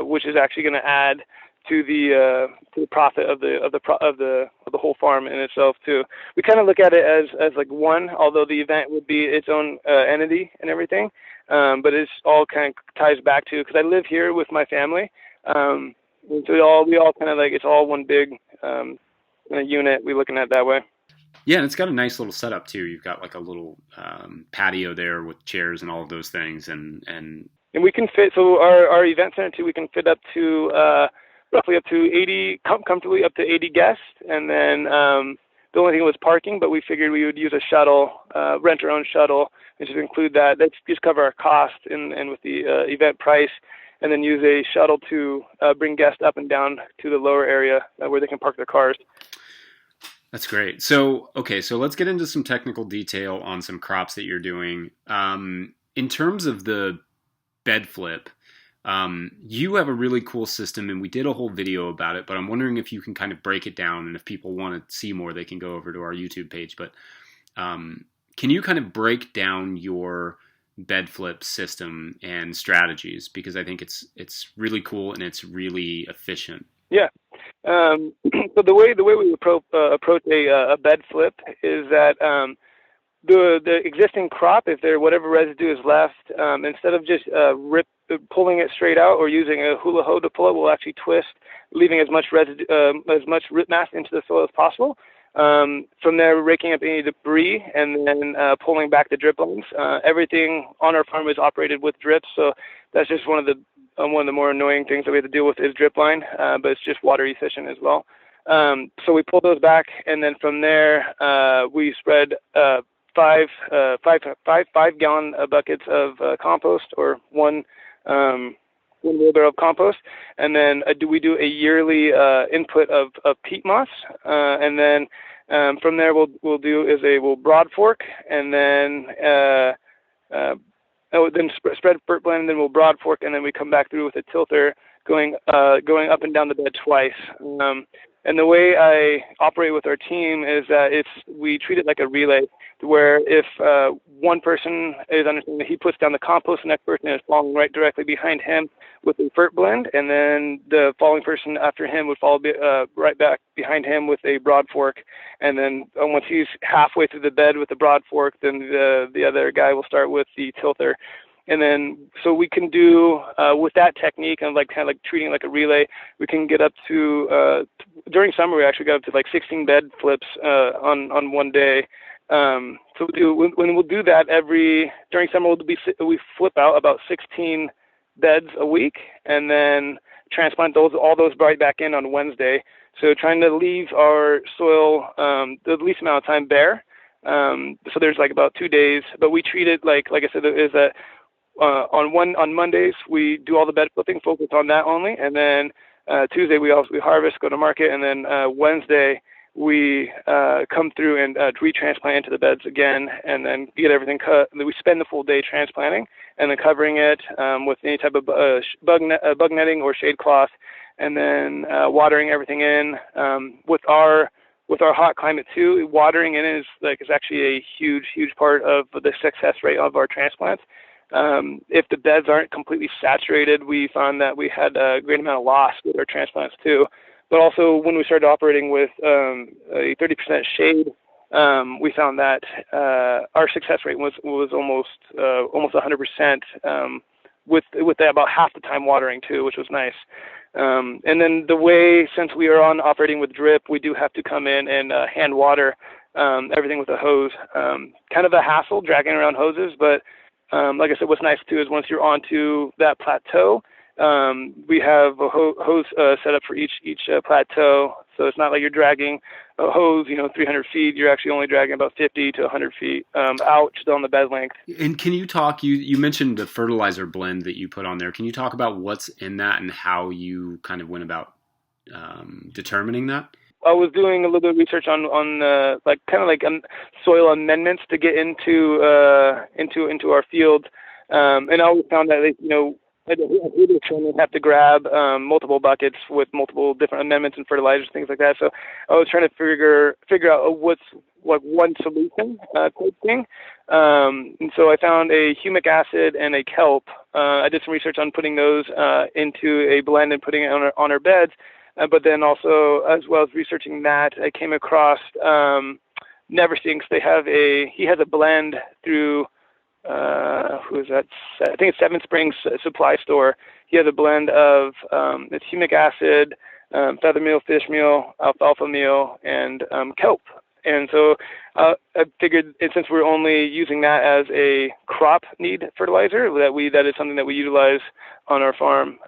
which is actually going to add to the profit of the whole farm in itself too. We kind of look at it as like one, although the event would be its own entity and everything, but it's all kind of ties back to, because I live here with my family, so we all kind of like, it's all one big unit. We're looking at it that way. Yeah, and it's got a nice little setup too. You've got like a little patio there with chairs and all of those things, and we can fit, so our event center too, we can fit up to roughly up to 80, comfortably up to 80 guests. And then the only thing was parking, but we figured we would use a shuttle, rent our own shuttle, and just include that. Let's just cover our cost and with the event price, and then use a shuttle to bring guests up and down to the lower area where they can park their cars. That's great. So, okay, so let's get into some technical detail on some crops that you're doing. In terms of the bed flip, you have a really cool system, and we did a whole video about it, but I'm wondering if you can kind of break it down, and if people want to see more, they can go over to our YouTube page. But can you kind of break down your bed flip system and strategies? Because I think it's really cool and it's really efficient. Yeah. So the way we approach a bed flip is that the existing crop, if there whatever residue is left, instead of just pulling it straight out or using a hula hoe to pull it, we'll actually twist, leaving as much residue, as much root mass into the soil as possible. From there, raking up any debris and then pulling back the drip lines. Everything on our farm is operated with drips, so that's just one of the more annoying things that we have to deal with is drip line, but it's just water efficient as well. So we pull those back, and then from there we spread 5 gallon buckets of compost, or one wheelbarrow of compost, and then we do a yearly input of peat moss, and then from there we'll broad fork, and then spread fert blend, and then we'll broad fork, and then we come back through with a tilter going up and down the bed twice. And the way I operate with our team is that we treat it like a relay, where if one person is understanding that he puts down the compost, the next person is following right directly behind him with a fert blend, and then the following person after him would follow right back behind him with a broad fork. And then once he's halfway through the bed with the broad fork, then the other guy will start with the tilter. And then, so we can do, with that technique and kind of like treating it like a relay, we can get up to, during summer, we actually got up to like 16 bed flips on one day. So we'll do that during summer, we flip out about 16 beds a week, and then transplant all those right back in on Wednesday. So trying to leave our soil the least amount of time bare. So there's like about 2 days, but we treat it like I said, is that on Mondays we do all the bed flipping, focus on that only, and then Tuesday we harvest, go to market, and then Wednesday we come through and retransplant into the beds again, and then get everything cut. We spend the full day transplanting and then covering it with any type of bug netting or shade cloth, and then watering everything in. With our hot climate too, watering in is actually a huge part of the success rate of our transplants. If the beds aren't completely saturated, we found that we had a great amount of loss with our transplants too. But also when we started operating with a 30% shade, we found that our success rate was almost 100%, with that about half the time watering too, which was nice. And then the way, since we are operating with drip, we do have to come in and hand water everything with a hose. Kind of a hassle dragging around hoses, but like I said, what's nice too is once you're onto that plateau, we have a hose set up for each plateau, so it's not like you're dragging a hose, 300 feet. You're actually only dragging about 50 to 100 feet out just on the bed length. And can you talk? You mentioned the fertilizer blend that you put on there. Can you talk about what's in that and how you kind of went about determining that? I was doing a little bit of research on soil amendments to get into our field, and I always found that we have to grab multiple buckets with multiple different amendments and fertilizers, things like that. So I was trying to figure out what's like one solution type thing. And so I found a humic acid and a kelp. I did some research on putting those into a blend and putting it on our beds. But then also, as well as researching that, I came across Neversinks. He has a blend through, who is that? I think it's Seven Springs Supply Store. He has a blend of it's humic acid, feather meal, fish meal, alfalfa meal, and kelp. And so I figured, since we're only using that as a crop need fertilizer, that is something that we utilize on our farm.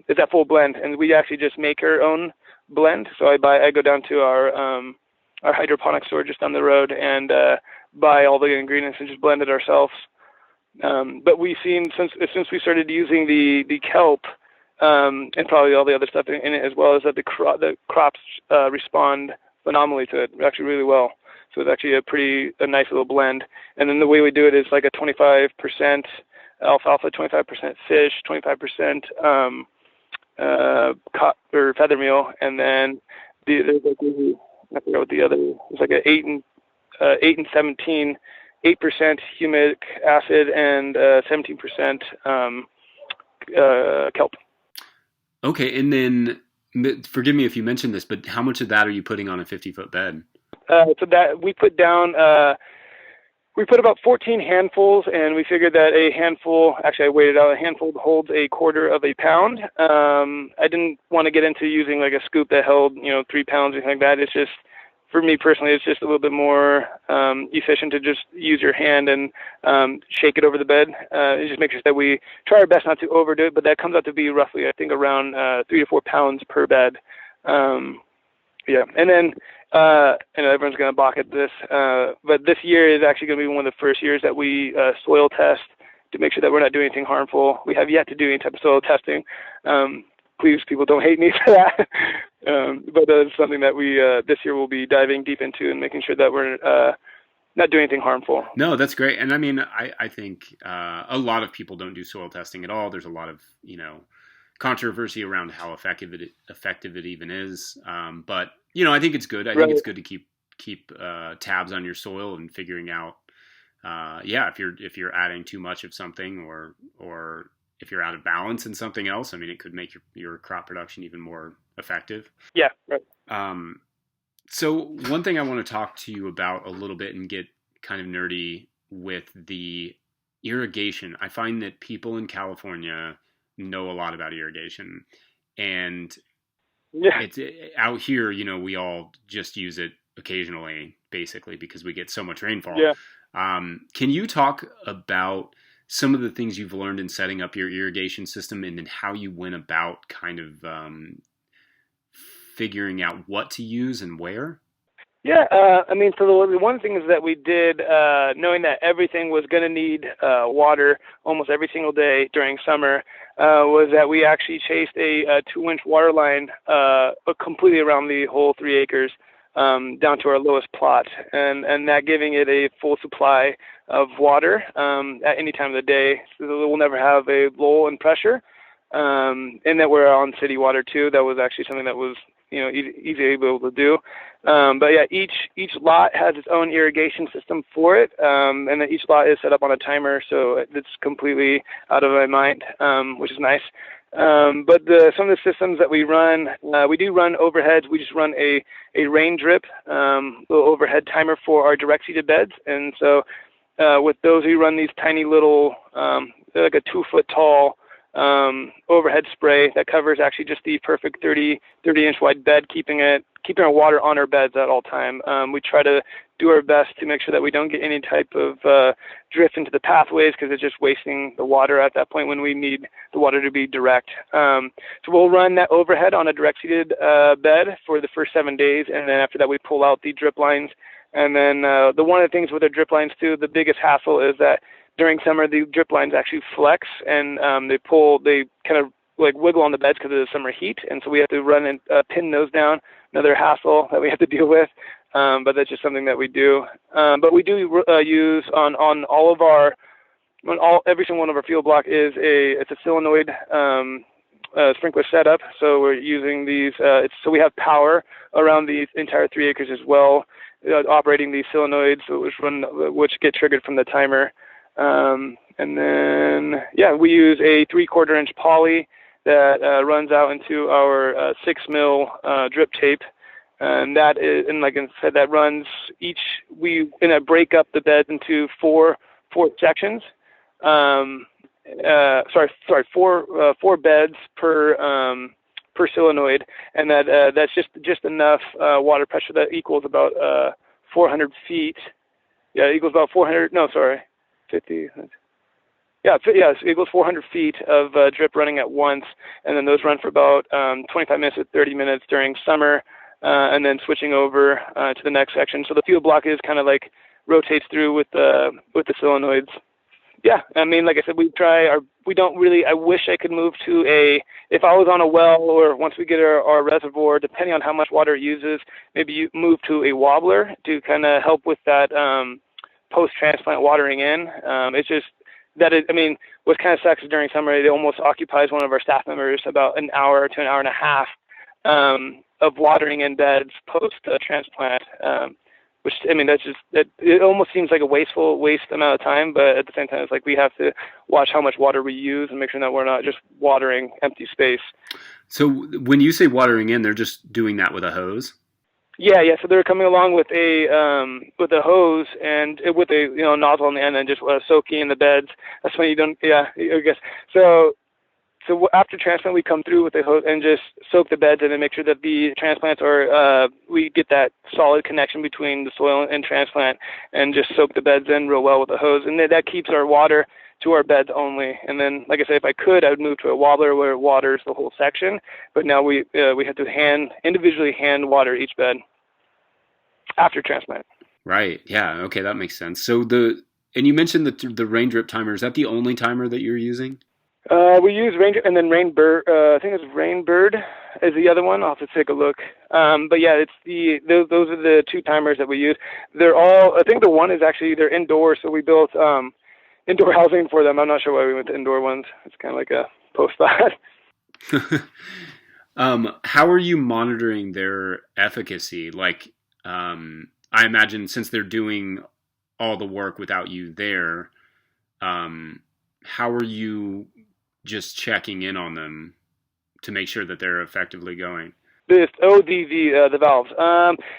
It's that full blend, and we actually just make our own blend. So I go down to our hydroponic store just down the road and buy all the ingredients and just blend it ourselves. But we've seen since we started using the kelp and probably all the other stuff in it as well, is that the crops respond phenomenally to it, actually really well. So it's actually a nice little blend. And then the way we do it is like a 25% alfalfa, 25% fish, 25% or feather meal, and then there's like I forgot what the other. It's like an 8 and 17, 8% humic acid and 17% kelp. Okay, and then forgive me if you mentioned this, but how much of that are you putting on a 50-foot bed? So that we put down, we put about 14 handfuls, and we figured that a handful, actually I weighed it out, a handful holds a quarter of a pound. I didn't want to get into using like a scoop that held, 3 pounds or anything like that. It's just, for me personally, it's just a little bit more efficient to just use your hand and shake it over the bed. And just make sure that we try our best not to overdo it, but that comes out to be roughly, I think, around 3 to 4 pounds per bed. Yeah, and then I know everyone's going to balk at this, but this year is actually going to be one of the first years that we soil test to make sure that we're not doing anything harmful. We have yet to do any type of soil testing. Please, people don't hate me for that. But that's something that we this year will be diving deep into and making sure that we're not doing anything harmful. No, that's great. And I mean, I think a lot of people don't do soil testing at all. There's a lot of, controversy around how effective it even is. But, I think it's good. I think it's good to keep tabs on your soil and figuring out, if you're adding too much of something or if you're out of balance in something else. I mean, it could make your crop production even more effective. Yeah, right. So one thing I want to talk to you about a little bit and get kind of nerdy with the irrigation. I find that people in California know a lot about irrigation, and it's out here, we all just use it occasionally, basically, because we get so much rainfall. Yeah. Can you talk about some of the things you've learned in setting up your irrigation system and then how you went about kind of figuring out what to use and where? Yeah, so the one thing is that we did, knowing that everything was going to need water almost every single day during summer, was that we actually chased a 2-inch water line completely around the whole 3 acres down to our lowest plot, and that giving it a full supply of water at any time of the day, so that we'll never have a lull in pressure. and that we're on city water too. That was actually something that was, easy able to do. But yeah, each lot has its own irrigation system for it, and then each lot is set up on a timer, so it's completely out of my mind, which is nice. But some of the systems that we run, we do run overheads. We just run a rain drip, little overhead timer for our direct seeded beds, and so with those we run these tiny little, like a 2-foot tall overhead spray that covers actually just the perfect 30-inch wide bed, keeping our water on our beds at all time. We try to do our best to make sure that we don't get any type of drift into the pathways, because it's just wasting the water at that point when we need the water to be direct. So we'll run that overhead on a direct seeded bed for the first 7 days, and then after that we pull out the drip lines. And then one of the things with the drip lines too, the biggest hassle is that during summer, the drip lines actually flex, and they kind of like wiggle on the beds because of the summer heat, and so we have to run and pin those down. Another hassle that we have to deal with, but that's just something that we do. But we do use on all of our, every single one of our field block it's a solenoid sprinkler setup. So we're using these. So we have power around the entire 3 acres as well, operating these solenoids, which get triggered from the timer. And then, we use a 3/4 inch poly that runs out into our 6 mil drip tape, and that is, and like I said, that runs break up the beds into four sections. Four beds per solenoid, and that's just enough water pressure that equals about 400 feet. Yeah, it equals about 400. No, sorry. 50. It equals 400 feet of drip running at once, and then those run for about 25 minutes to 30 minutes during summer, and then switching over to the next section. So the field block is kind of like rotates through with the solenoids. Yeah, I mean, like I said, I wish I could move to if I was on a well, or once we get our reservoir, depending on how much water it uses, maybe you move to a wobbler to kind of help with that post-transplant watering in. It's just that what kind of sucks is during summer, it almost occupies one of our staff members about an hour to an hour and a half of watering in beds post-transplant, which, it almost seems like a waste amount of time, but at the same time, it's like we have to watch how much water we use and make sure that we're not just watering empty space. So when you say watering in, they're just doing that with a hose? Yeah. So they're coming along with a hose and with a nozzle on the end and just soaking in the beds. That's when you don't. Yeah, I guess. So after transplant, we come through with a hose and just soak the beds and then make sure that the transplants we get that solid connection between the soil and transplant, and just soak the beds in real well with the hose, and that keeps our water to our beds only. And then, like I said, if I could, I would move to a wobbler where it waters the whole section. But now we have to individually hand water each bed after transplant. Right. Yeah. Okay, that makes sense. So and you mentioned the rain drip timer. Is that the only timer that you're using? We use Rain and then Rainbird. I think it's Rainbird is the other one. I'll have to take a look. But yeah, it's those are the two timers that we use. They're all. I think the one is actually they're indoor, so we built indoor housing for them. I'm not sure why we went to indoor ones. It's kind of like a post thought. How are you monitoring their efficacy? Like, I imagine since they're doing all the work without you there, how are you just checking in on them to make sure that they're effectively going? The valves.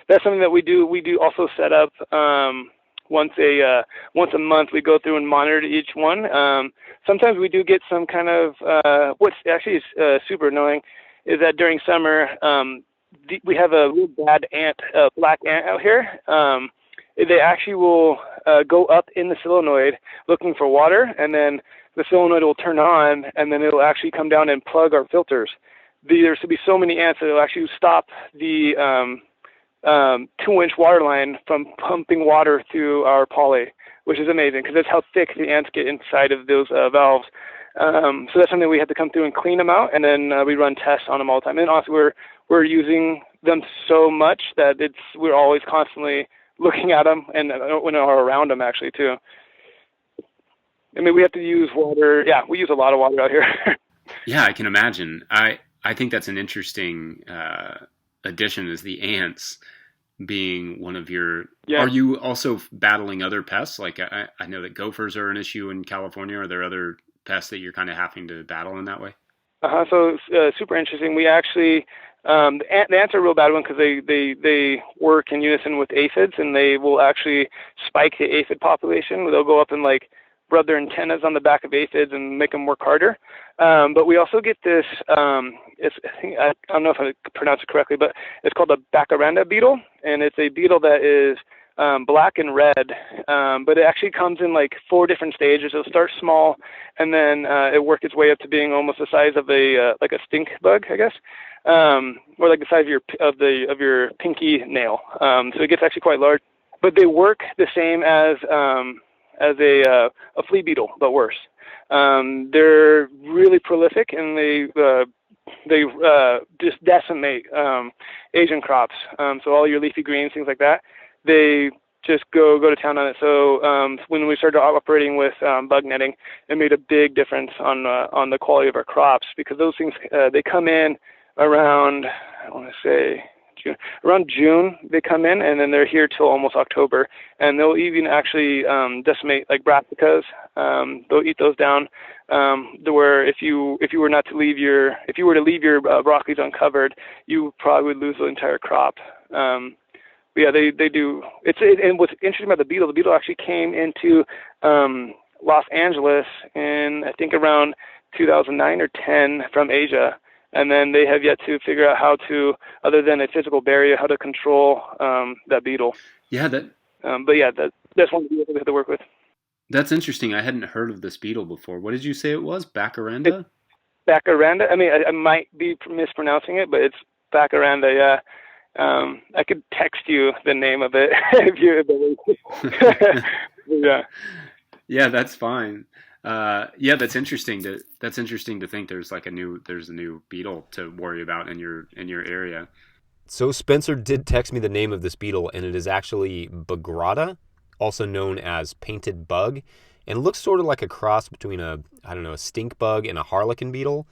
That's something that we do. We do also set up once a month. We go through and monitor each one. Sometimes we do get some kind of what's actually super annoying is that during summer we have a real bad black ant out here. They actually will go up in the solenoid looking for water, and then the solenoid will turn on, and then it'll actually come down and plug our filters. There's to be so many ants that it'll actually stop the 2-inch water line from pumping water through our poly, which is amazing because that's how thick the ants get inside of those valves. So that's something we have to come through and clean them out, and then we run tests on them all the time. And also we're using them so much that we're always constantly looking at them and when are around them actually too. I mean, we have to use water. Yeah, we use a lot of water out here. Yeah, I can imagine. I think that's an interesting addition, is the ants being one of your. Yeah. Are you also battling other pests? Like I know that gophers are an issue in California. Are there other pests that you're kind of having to battle in that way? So super interesting. We actually the ants are a real bad one because they work in unison with aphids, and they will actually spike the aphid population. They'll go up and like rub their antennas on the back of aphids and make them work harder. But we also get this. I don't know if I pronounce it correctly, but it's called the Bacaranda beetle, and it's a beetle that is black and red, but it actually comes in like 4 different stages. It'll start small, and then it works its way up to being almost the size of a like a stink bug, I guess, or like the size of your pinky nail. So it gets actually quite large. But they work the same as a flea beetle, but worse. They're really prolific, and they just decimate Asian crops. So all your leafy greens, things like that. They just go to town on it. So when we started operating with bug netting, it made a big difference on the quality of our crops, because those things they come in around, I want to say around June they come in, and then they're here till almost October, and they'll even actually decimate like brassicas. They'll eat those down. Where if you were to leave your broccolis uncovered, you probably would lose the entire crop. Yeah, they do. And what's interesting about the beetle actually came into Los Angeles in, I think, around 2009 or 10 from Asia, and then they have yet to figure out how to, other than a physical barrier, how to control that beetle. Yeah, but yeah, that's one we have to work with. That's interesting. I hadn't heard of this beetle before. What did you say it was? Bacaranda? Bacaranda. I mean, I might be mispronouncing it, but it's Bacaranda. Yeah. I could text you the name of it if you. Yeah. Yeah, that's fine. Yeah, that's interesting to think there's a new beetle to worry about in your area. So Spencer did text me the name of this beetle, and it is actually Bagrata, also known as painted bug, and it looks sort of like a cross between a stink bug and a harlequin beetle,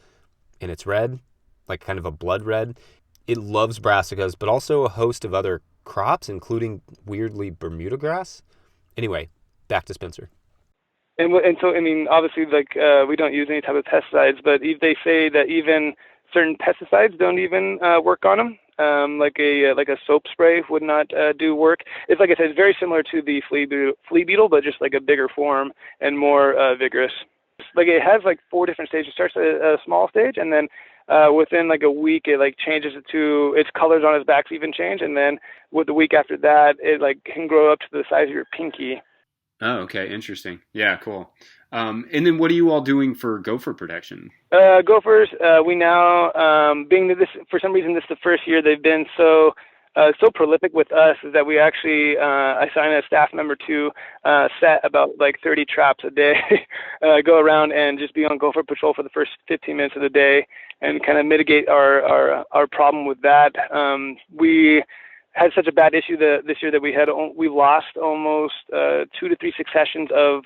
and it's red, like kind of a blood red. It loves brassicas, but also a host of other crops, including, weirdly, Bermuda grass. Anyway, back to Spencer. And so, I mean, obviously, like we don't use any type of pesticides, but they say that even certain pesticides don't even work on them. Like a soap spray would not do work. It's like I said, it's very similar to the flea beetle, but just like a bigger form and more vigorous. Like it has like 4 different stages. It starts at a small stage, and then within like a week, it like changes it to its colors on its backs even change, and then with the week after that, it like can grow up to the size of your pinky. Oh, okay, interesting. Yeah, cool. And then what are you all doing for gopher protection? Gophers, we now being that this for some reason this is the first year they've been so prolific with us, is that we actually assign a staff member to set about like 30 traps a day, go around and just be on gopher patrol for the first 15 minutes of the day, and kind of mitigate our problem with that. We had such a bad issue this year that we lost almost 2 to 3 successions of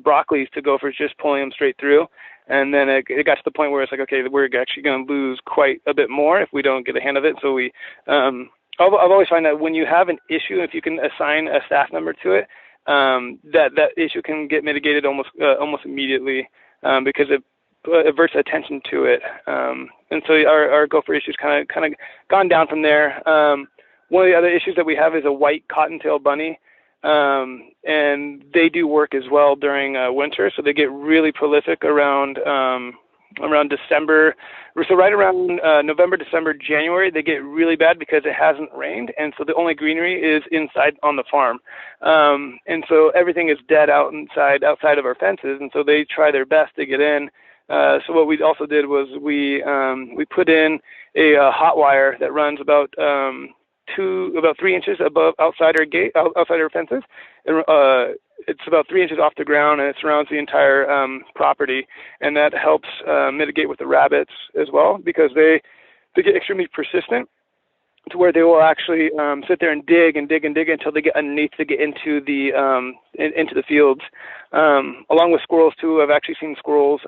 broccolis to gophers just pulling them straight through. And then it got to the point where it's like, okay, we're actually going to lose quite a bit more if we don't get a hand of it. So I've always find that when you have an issue, if you can assign a staff member to it, that issue can get mitigated almost immediately, because it averts attention to it. And so our gopher issue's kind of gone down from there. One of the other issues that we have is a white cottontail bunny. And they do work as well during winter, so they get really prolific around December. So right around November, December, January, they get really bad because it hasn't rained, and so the only greenery is inside on the farm. And so everything is dead outside of our fences, and so they try their best to get in. So what we also did was we put in a hot wire that runs about 3 inches above outside our fences. It's about 3 inches off the ground, and it surrounds the entire property, and that helps mitigate with the rabbits as well, because they get extremely persistent. to where they will actually sit there and dig and dig and dig until they get underneath to get into the fields. Along with squirrels too. I've actually seen squirrels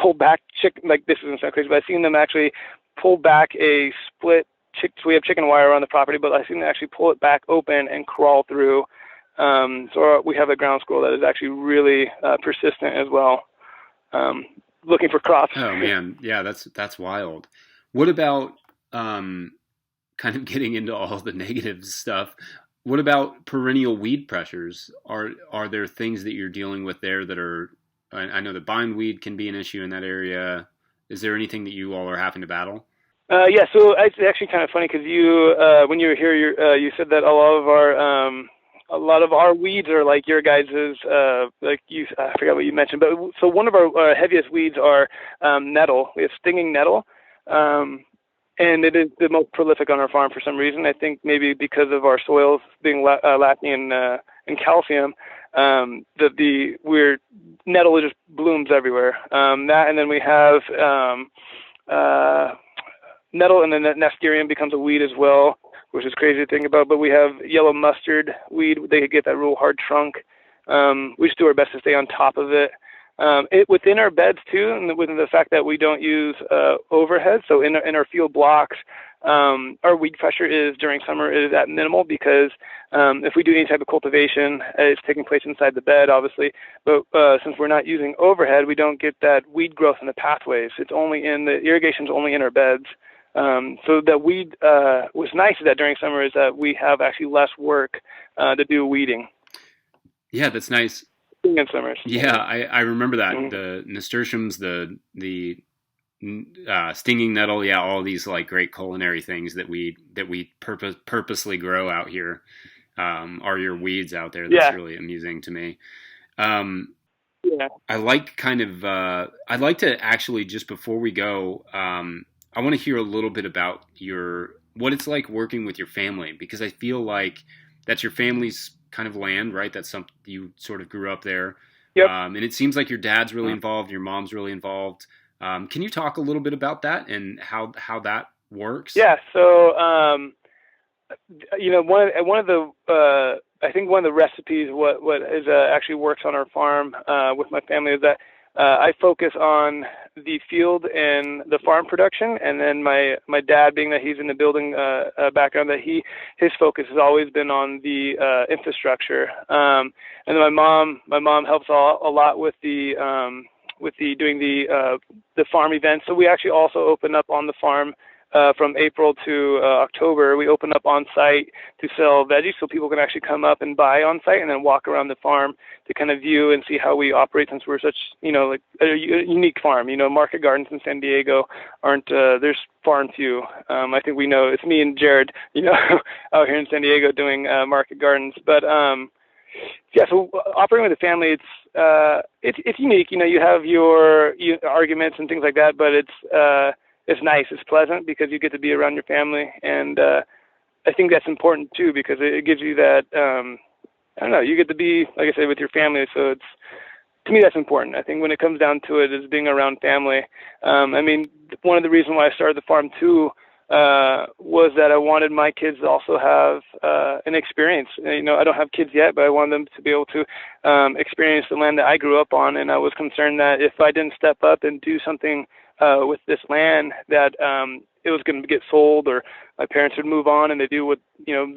pull back like this isn't so crazy, but I've seen them actually pull back a split chick. So we have chicken wire on the property, but I've seen them actually pull it back open and crawl through. So we have a ground squirrel that is actually really persistent as well, looking for crops. Oh man, yeah, that's wild. What about kind of getting into all the negative stuff? What about perennial weed pressures? Are there things that you're dealing with there that are? I know that bindweed can be an issue in that area. Is there anything that you all are having to battle? Yeah, so it's actually kind of funny because you, when you were here, you said that a lot of our weeds are like your guys's, I forgot what you mentioned, but so one of our heaviest weeds are nettle. We have stinging nettle, and it is the most prolific on our farm for some reason. I think maybe because of our soils being lacking in calcium, nettle just blooms everywhere. That, and then we have nettle, and then that nasterium becomes a weed as well, which is crazy to think about. But we have yellow mustard weed. They get that real hard trunk. We just do our best to stay on top of it. Within our beds too, and within the fact that we don't use overhead, so in our field blocks, our weed pressure is during summer is at minimal because if we do any type of cultivation, it's taking place inside the bed, obviously. But since we're not using overhead, we don't get that weed growth in the pathways. It's only the irrigation's only in our beds. So that weed, what's nice is that during summer is that we have actually less work to do weeding. Yeah, that's nice. In summers. Yeah, I remember that. Mm-hmm. The nasturtiums, the stinging nettle, yeah, all these like great culinary things that we purposely grow out here are your weeds out there. That's really amusing to me. Yeah. I'd like to actually, just before we go, I want to hear a little bit about what it's like working with your family, because I feel like that's your family's kind of land, right? That's something you sort of grew up there. Yep. And it seems like your dad's really involved, your mom's really involved. Can you talk a little bit about that and how that works? Yeah. So, one of the I think one of the recipes what is actually works on our farm with my family is that I focus on the field and the farm production, and then my dad, being that he's in the building background, that his focus has always been on the infrastructure. And then my mom helps a lot with the doing the farm events. So we actually also open up on the farm from April to October. We open up on site to sell veggies, so people can actually come up and buy on site and then walk around the farm to kind of view and see how we operate, since we're such, like a unique farm. Market gardens in San Diego aren't, there's far and few. I think we know, it's me and Jared, out here in San Diego doing market gardens. But yeah, so operating with a family, it's unique. You have your arguments and things like that, but it's nice. It's pleasant because you get to be around your family, and I think that's important too, because it gives you that. I don't know. You get to be, like I said, with your family. So to me, that's important. I think when it comes down to it, is being around family. I mean, one of the reasons why I started the farm too was that I wanted my kids to also have an experience. I don't have kids yet, but I want them to be able to experience the land that I grew up on, and I was concerned that if I didn't step up and do something with this land, that it was going to get sold, or my parents would move on and they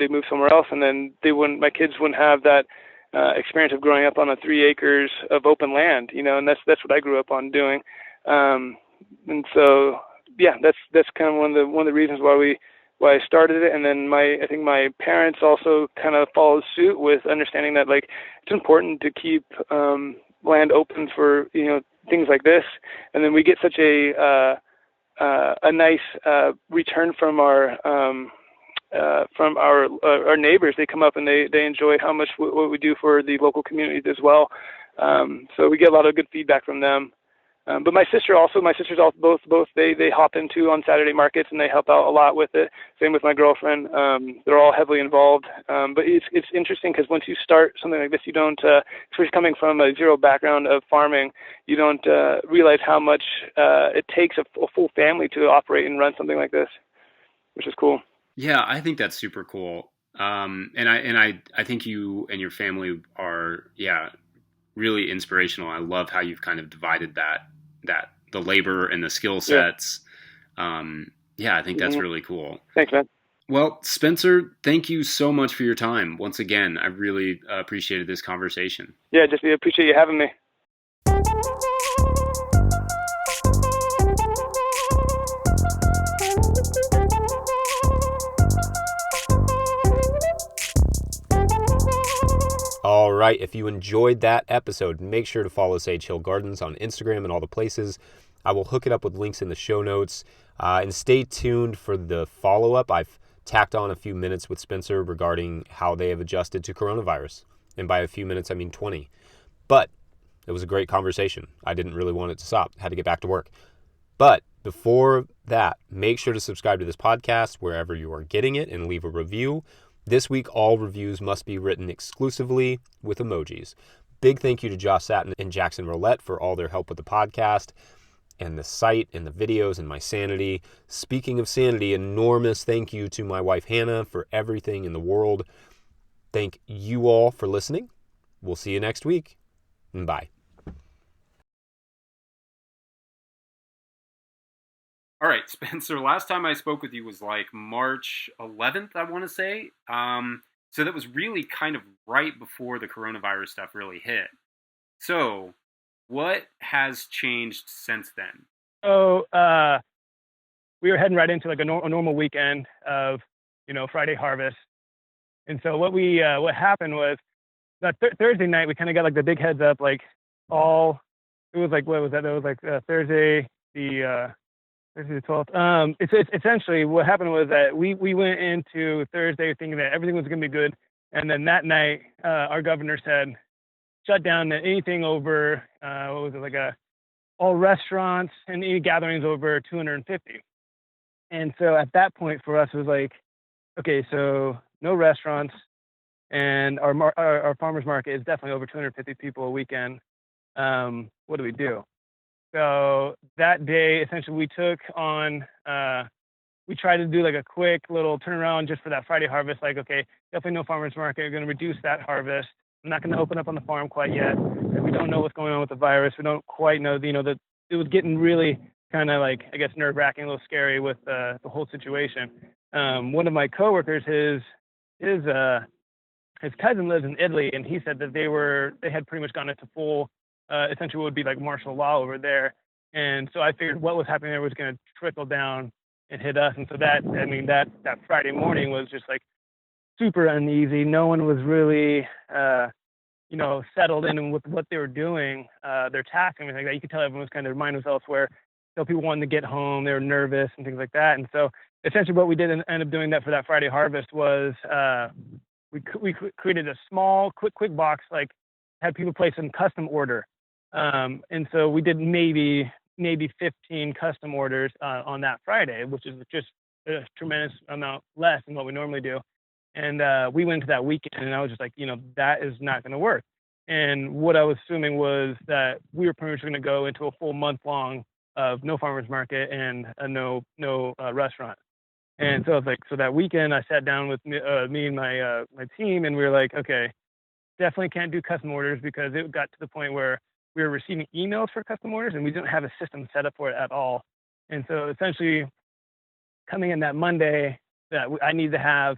move somewhere else, and then my kids wouldn't have that experience of growing up on 3 acres of open land, and that's what I grew up on doing. And so, yeah, that's kind of one of the reasons why I started it. And then I think my parents also kind of followed suit with understanding that, like, it's important to keep land open for things like this. And then we get such a nice return from our neighbors. They come up and they enjoy how much what we do for the local communities as well. So we get a lot of good feedback from them. But my sisters both they hop into on Saturday markets, and they help out a lot with it. Same with my girlfriend. They're all heavily involved. But it's interesting because once you start something like this, you don't, especially coming from a zero background of farming, you don't realize how much it takes a full family to operate and run something like this, which is cool. Yeah, I think that's super cool. And I think you and your family are, yeah, really inspirational. I love how you've kind of divided that the labor and the skill Yeah. sets. Yeah, I think that's Hmm. really cool. Thanks, man. Well, Spencer, thank you so much for your time. Once again, I really appreciated this conversation. Yeah, just appreciate you having me. All right, if you enjoyed that episode, make sure to follow Sage Hill Gardens on Instagram and all the places. I will hook it up with links in the show notes. And stay tuned for the follow-up. I've tacked on a few minutes with Spencer regarding how they have adjusted to coronavirus. And by a few minutes, I mean 20. But it was a great conversation. I didn't really want it to stop. Had to get back to work. But before that, make sure to subscribe to this podcast wherever you are getting it and leave a review. This week, all reviews must be written exclusively with emojis. Big thank you to Josh Satin and Jackson Roulette for all their help with the podcast and the site and the videos and my sanity. Speaking of sanity, enormous thank you to my wife Hannah for everything in the world. Thank you all for listening. We'll see you next week. Bye. All right, Spencer, last time I spoke with you was like March 11th, I want to say. So that was really kind of right before the coronavirus stuff really hit. So what has changed since then? So we were heading right into like a normal weekend of, Friday harvest. And so what happened was that Thursday night, we kind of got like the big heads up, like it was like, what was that? It was like Thursday the 12th. It's essentially what happened was that we went into Thursday thinking that everything was going to be good. And then that night, our governor said, shut down anything over, what was it, like all restaurants and any gatherings over 250. And so at that point for us, it was like, okay, so no restaurants, and our farmers market is definitely over 250 people a weekend. What do we do? So that day, essentially, we took on, we tried to do like a quick little turnaround just for that Friday harvest. Like, okay, definitely no farmers market. We're going to reduce that harvest. I'm not going to open up on the farm quite yet. We don't know what's going on with the virus. We don't quite know, that it was getting really kind of like, I guess, nerve-wracking, a little scary with the whole situation. One of my coworkers, his cousin lives in Italy, and he said that they had pretty much gone into full, essentially what would be like martial law over there. And so I figured what was happening there was going to trickle down and hit us. And so that Friday morning was just like super uneasy. No one was really, settled in with what they were doing, their task and everything like that. You could tell everyone was kind of, their mind was elsewhere. So people wanted to get home, they were nervous and things like that. And so essentially what we did end up doing that for that Friday harvest was, we created a small, quick box, like had people place a custom order. And so we did maybe 15 custom orders on that Friday, which is just a tremendous amount less than what we normally do. And we went into that weekend, and I was just like, that is not going to work. And what I was assuming was that we were pretty much going to go into a full month long of no farmers market and no restaurant. And so I was like, so that weekend I sat down with me and my team, and we were like, okay, definitely can't do custom orders because it got to the point where we were receiving emails for custom orders and we didn't have a system set up for it at all. And so essentially coming in that Monday that I need to have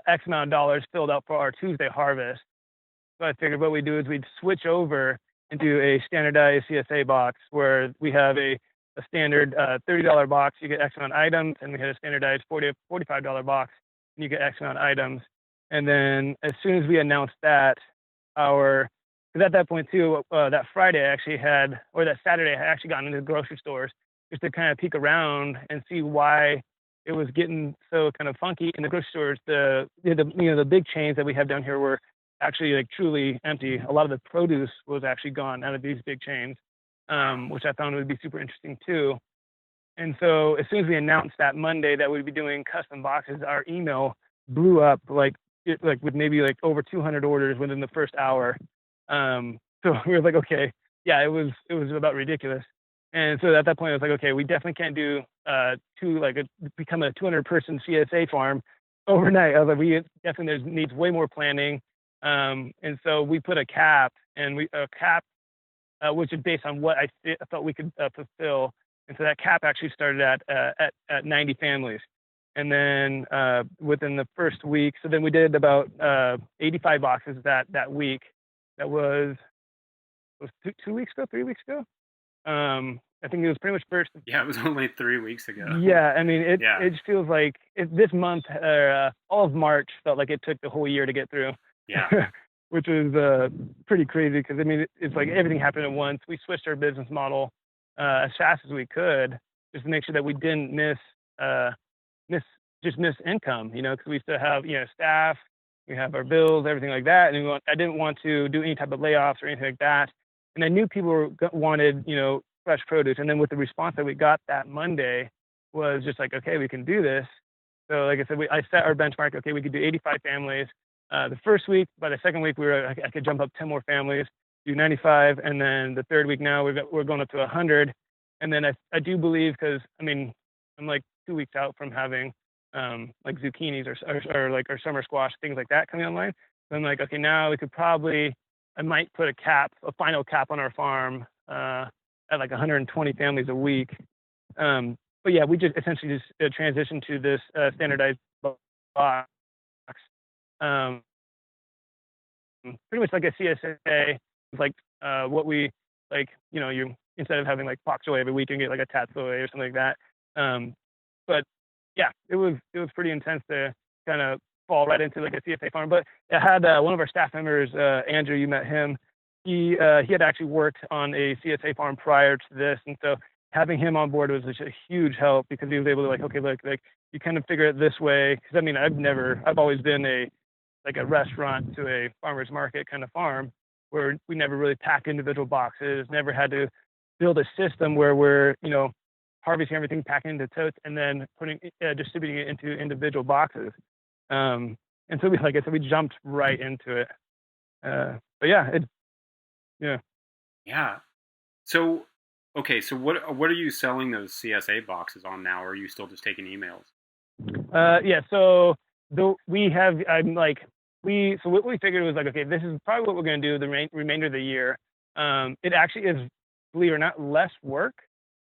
X amount of dollars filled out for our Tuesday harvest. So I figured what we do is we'd switch over into a standardized CSA box where we have a standard $30 box, you get X amount of items, and we had a standardized $45 box, and you get X amount of items. And then as soon as we announced that, because at that point too, that Friday I actually that Saturday I actually got into the grocery stores just to kind of peek around and see why it was getting so kind of funky in the grocery stores. The big chains that we have down here were actually like truly empty. A lot of the produce was actually gone out of these big chains, which I found would be super interesting too. And so as soon as we announced that Monday that we'd be doing custom boxes, our email blew up like with maybe like over 200 orders within the first hour. So we were like, okay, yeah, it was about ridiculous. And so at that point I was like, okay, we definitely can't do become a 200-person CSA farm overnight. I was like, we definitely needs way more planning. And so we put a cap, which is based on what I thought we could fulfill. And so that cap actually started at 90 families. And then within the first week, so then we did about 85 boxes that week. That was 2 weeks ago, 3 weeks ago. I think it was pretty much first. Yeah, it was only 3 weeks ago. Yeah, I mean, it just feels like this month, all of March felt like it took the whole year to get through. Yeah. Which was pretty crazy because, I mean, it's like everything happened at once. We switched our business model as fast as we could just to make sure that we didn't miss income, because we still have, staff, we have our bills, everything like that. And I didn't want to do any type of layoffs or anything like that. And I knew people wanted, fresh produce. And then with the response that we got that Monday was just like, okay, we can do this. So like I said, I set our benchmark. Okay, we could do 85 families. The first week, by the second week, I could jump up 10 more families, do 95. And then the third week now we're going up to 100. And then I do believe, because I mean, I'm like 2 weeks out from having like zucchinis or like our summer squash, things like that coming online. So I'm like, okay, now I might put a final cap on our farm at like 120 families a week. But yeah, we just essentially just transitioned to this standardized box. Pretty much like a CSA, like what we like, you instead of having like pak choi every week, you can get like a tat soy or something like that. But yeah, it was pretty intense to kind of fall right into like a CSA farm. But it had one of our staff members, Andrew, you met him. He had actually worked on a CSA farm prior to this, and so having him on board was just a huge help because he was able to like, okay, look, like you kind of figure it this way. Because I mean, I've always been a restaurant to a farmer's market kind of farm where we never really pack individual boxes, never had to build a system where we're, harvesting everything, packing into totes, and then distributing it into individual boxes. And so we jumped right into it. But yeah, Yeah. So, okay. So what are you selling those CSA boxes on now? Or are you still just taking emails? Yeah. So what we figured was like, okay, this is probably what we're going to do the remainder of the year. It actually is, believe it or not, less work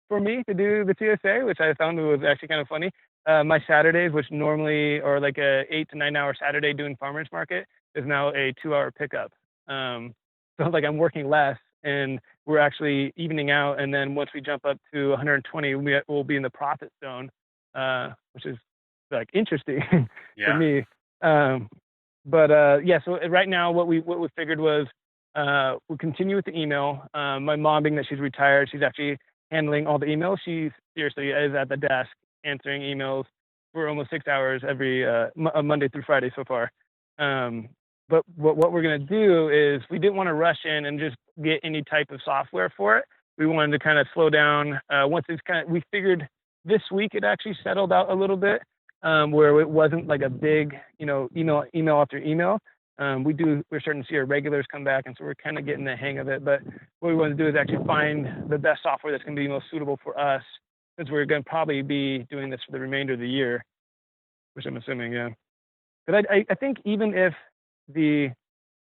for me to do the TSA, which I found was actually kind of funny. My Saturdays, which normally are like a 8 to 9 hour Saturday doing farmers market, is now a 2-hour pickup. So like I'm working less and we're actually evening out. And then once we jump up to 120, we'll be in the profit zone, which is like interesting for me. Yeah, so right now what we figured was we'll continue with the email. My mom, being that she's retired, she's actually handling all the emails. She seriously is at the desk answering emails for almost 6 hours every Monday through Friday so far. But what we're going to do is we didn't want to rush in and just get any type of software for it. We wanted to kind of slow down. Once we figured this week it actually settled out a little bit, where it wasn't like a big, email after email. We're starting to see our regulars come back, and so we're kind of getting the hang of it. But what we want to do is actually find the best software that's going to be most suitable for us, since we're going to probably be doing this for the remainder of the year, which I'm assuming, yeah. But I think even if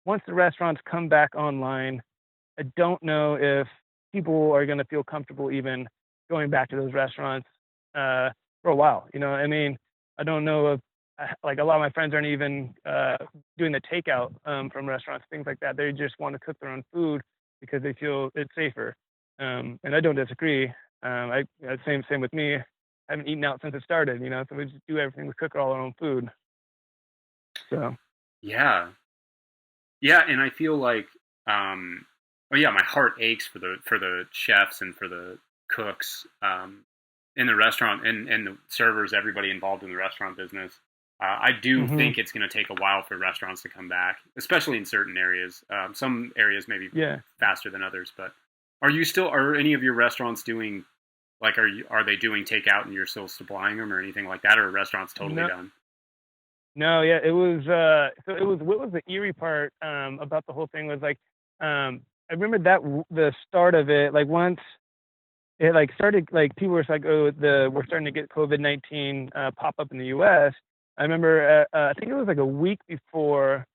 once the restaurants come back online, I don't know if people are going to feel comfortable even going back to those restaurants for a while. I mean, I don't know if like a lot of my friends aren't even doing the takeout from restaurants, things like that. They just want to cook their own food because they feel it's safer. And I don't disagree. Same with me. I haven't eaten out since it started, so we just do everything. We cook all our own food. So. Yeah. And I feel like, my heart aches for the chefs and for the cooks in the restaurant and the servers, everybody involved in the restaurant business. I do think it's going to take a while for restaurants to come back, especially in certain areas. Some areas maybe faster than others, but are any of your restaurants doing, like, are they doing takeout and you're still supplying them or anything like that, or are restaurants totally done? No, yeah, it was, what was the eerie part about the whole thing was like, I remember that the start of it, like once it like started like people were like, oh, we're starting to get COVID-19 pop up in the U.S. I remember I think it was like a week before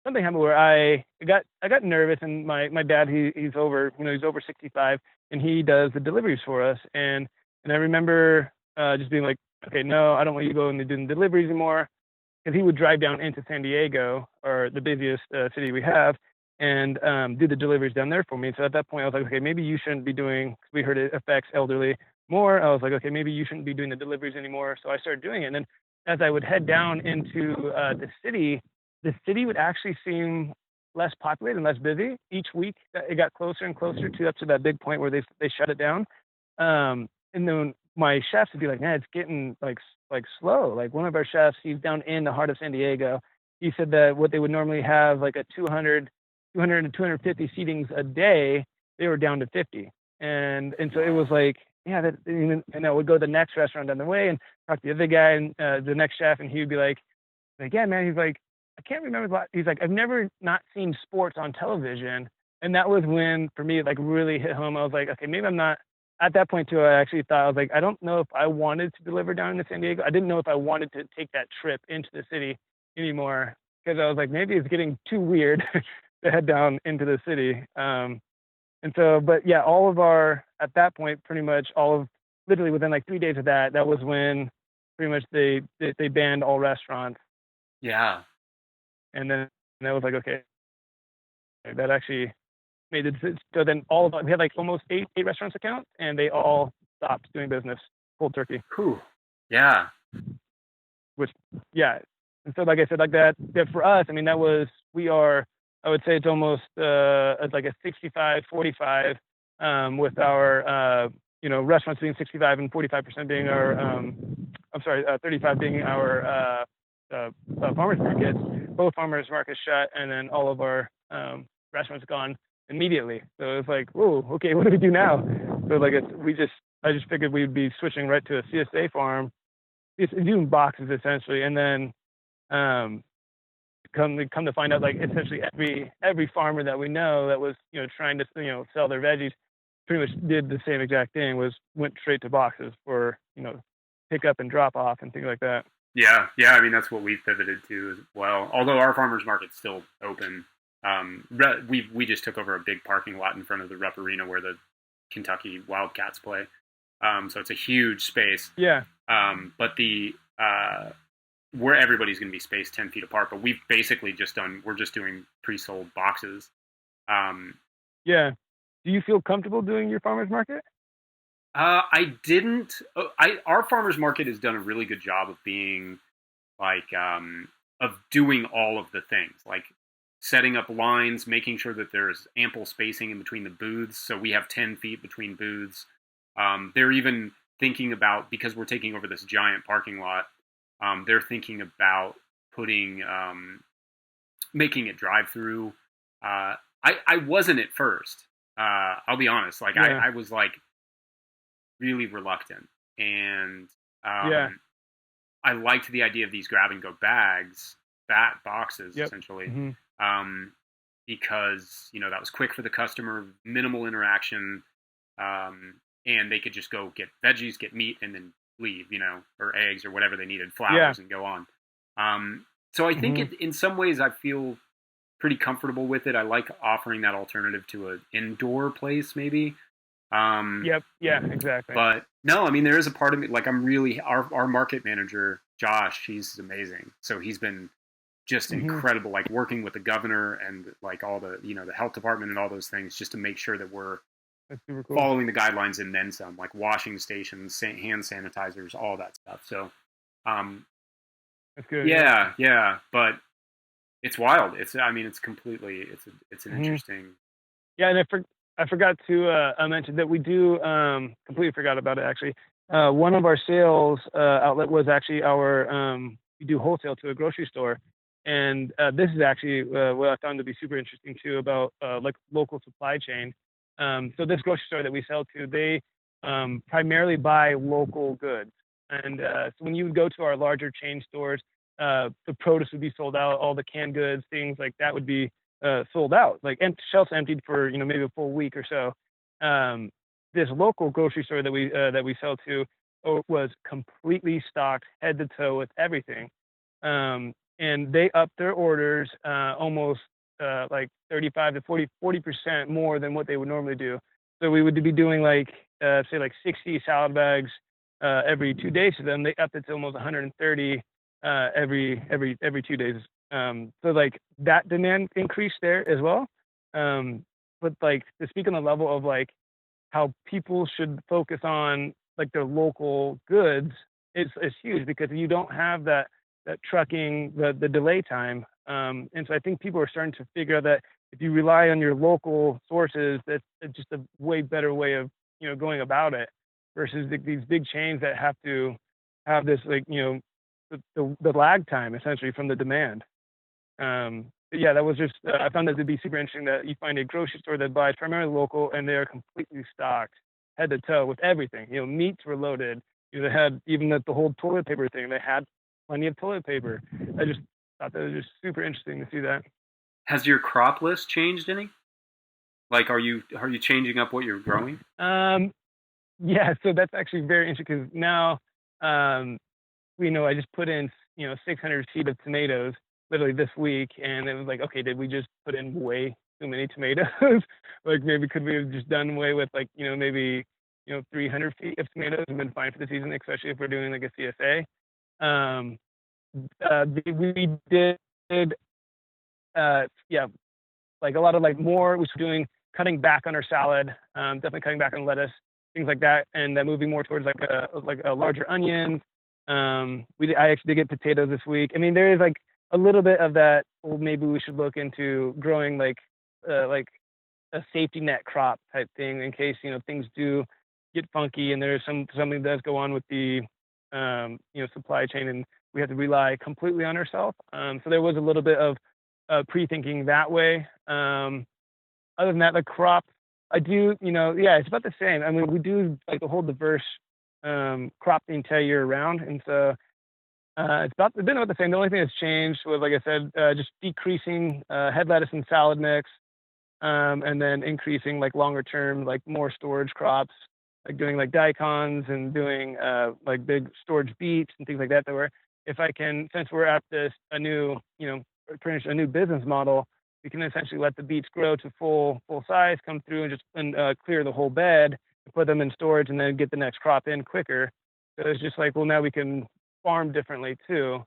something happened where I got nervous, and my dad he's over, he's over 65, and he does the deliveries for us, and I remember just being like, okay, no, I don't want you to go and doing deliveries anymore, because he would drive down into San Diego, or the busiest city we have, and do the deliveries down there for me. So at that point, I was like, okay, maybe you shouldn't be doing. We heard it affects elderly more. I was like, okay, maybe you shouldn't be doing the deliveries anymore. So I started doing it, and then as I would head down into the city would actually seem less populated and less busy each week. It got closer and closer to up to that big point where they shut it down. And then my chefs would be like, man, it's getting like slow. Like one of our chefs, he's down in the heart of San Diego. He said that what they would normally have like a 200 and 250 seatings a day, they were down to 50. And so it was like, yeah, and I would go to the next restaurant down the way and talk to the other guy and the next chef, and he would be like, yeah, man, he's like, I can't remember. He's like, I've never not seen sports on television. And that was when, for me, it like really hit home. I was like, okay, maybe I'm not at that point too. I actually thought, I was like, I don't know if I wanted to deliver down to San Diego. I didn't know if I wanted to take that trip into the city anymore, because I was like, maybe it's getting too weird to head down into the city. And so, but yeah, at that point, pretty much literally within like 3 days of that was when pretty much they banned all restaurants. Yeah. And then I was like, okay, that actually made the decision. So then we had like almost eight restaurants account, and they all stopped doing business cold turkey. Whew. Yeah. Which, yeah. And so, like I said, like that for us, I mean, I would say it's almost like a 65-45 with our, restaurants being 65 and 45% being our, 35 being our farmers markets. Both farmers markets shut, and then all of our restaurants gone immediately. So it's like, whoa, okay, what do we do now? So like I just figured we'd be switching right to a CSA farm, it's doing boxes essentially, and then come to find out, like essentially every farmer that we know that was trying to sell their veggies pretty much did the same exact thing, went straight to boxes for pick up and drop off and things like that. Yeah. I mean, that's what we've pivoted to as well. Although our farmers market's still open. We just took over a big parking lot in front of the Rep Arena where the Kentucky Wildcats play. So it's a huge space. Yeah. But where everybody's going to be spaced 10 feet apart. But we've basically we're just doing pre-sold boxes. Yeah. Do you feel comfortable doing your farmers market? I didn't. Our farmers market has done a really good job of being like of doing all of the things, like setting up lines, making sure that there's ample spacing in between the booths. So we have 10 feet between booths. They're even thinking about, because we're taking over this giant parking lot, they're thinking about making it drive-through. I wasn't at first. I'll be honest. Like yeah. I was like really reluctant, and I liked the idea of these grab-and-go boxes, yep. Essentially, mm-hmm. Because that was quick for the customer, minimal interaction, and they could just go get veggies, get meat, and then leave, or eggs or whatever they needed, flowers, and go on. So I think mm-hmm. In some ways I feel pretty comfortable with it. I like offering that alternative to an indoor place, maybe. Yep. Yeah, exactly. But no, I mean, there is a part of me, like I'm really, our market manager, Josh, he's amazing. So he's been just mm-hmm. incredible, like working with the governor and like all the, the health department and all those things, just to make sure that we're cool. Following the guidelines and then some, like washing stations, hand sanitizers, all that stuff. So, that's good. Yeah. But it's wild. It's an mm-hmm. interesting. Yeah. And I forgot to mention that we do, completely forgot about it actually. One of our sales outlet was actually we do wholesale to a grocery store. And this is actually what I found to be super interesting too about like local supply chain. So this grocery store that we sell to, they primarily buy local goods. And so when you would go to our larger chain stores, the produce would be sold out, all the canned goods, things like that would be sold out, like shelves emptied for maybe a full week or so. this local grocery store that we sell to was completely stocked head to toe with everything. And they upped their orders almost like 35 to 40% more than what they would normally do. So we would be doing like say like 60 salad bags every 2 days to them. They upped it to almost 130 every 2 days. So like that demand increased there as well. But like to speak on the level of like how people should focus on like their local goods is huge, because you don't have that trucking, the delay time. And so I think people are starting to figure out that if you rely on your local sources, that's just a way better way of, going about it, versus these big chains that have to have this like, the lag time essentially from the demand. But yeah, that was just, I found that to be super interesting that you find a grocery store that buys primarily local and they're completely stocked head to toe with everything. Meats were loaded. They had even the whole toilet paper thing. They had plenty of toilet paper. I just thought that was just super interesting to see that. Has your crop list changed any? Like, are you changing up what you're growing? Yeah, so that's actually very interesting, because now, I just put in, 600 feet of tomatoes literally this week, and it was like, okay, did we just put in way too many tomatoes? Like maybe could we have just done away with like, maybe, 300 feet of tomatoes and been fine for the season, especially if we're doing like a CSA. We did, like a lot of like more, we were doing cutting back on our salad, definitely cutting back on lettuce, things like that, and then moving more towards like a larger onion. I actually did get potatoes this week. I mean, there is like a little bit of that. Well, maybe we should look into growing like a safety net crop type thing in case things do get funky and there's something that does go on with the supply chain and we have to rely completely on ourselves. So there was a little bit of pre-thinking that way. Other than that, the crop, I do, it's about the same. I mean, we do like the whole diverse crop the entire year round, and so it's been about the same. The only thing that's changed was, like I said, just decreasing head lettuce and salad mix, and then increasing like longer term, like more storage crops, like doing like daikons and doing like big storage beets and things like that. That were, if I can, since we're at a new business model, we can essentially let the beets grow to full size, come through and just clear the whole bed, put them in storage, and then get the next crop in quicker. So it's just like, well, now we can farm differently too,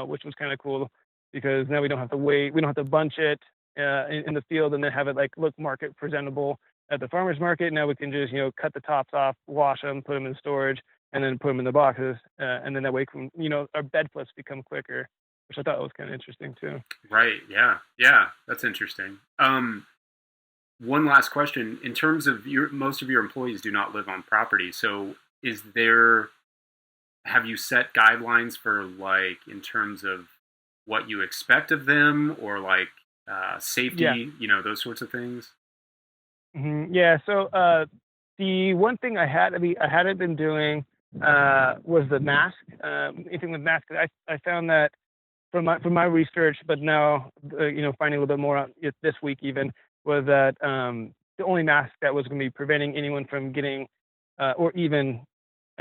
which was kind of cool, because now we don't have to wait, we don't have to bunch it in the field and then have it like look market presentable at the farmer's market. Now we can just cut the tops off, wash them, put them in storage, and then put them in the boxes, and then that way our bed flips become quicker, which I thought was kind of interesting too. Right. Yeah, that's interesting. One last question: in terms of most of your employees do not live on property, so have you set guidelines for like in terms of what you expect of them, or like safety, those sorts of things? Mm-hmm. Yeah. So the one thing I hadn't been doing was the mask. Anything with mask. I found that from my research, but now finding a little bit more out this week even, was that the only mask that was going to be preventing anyone from getting or even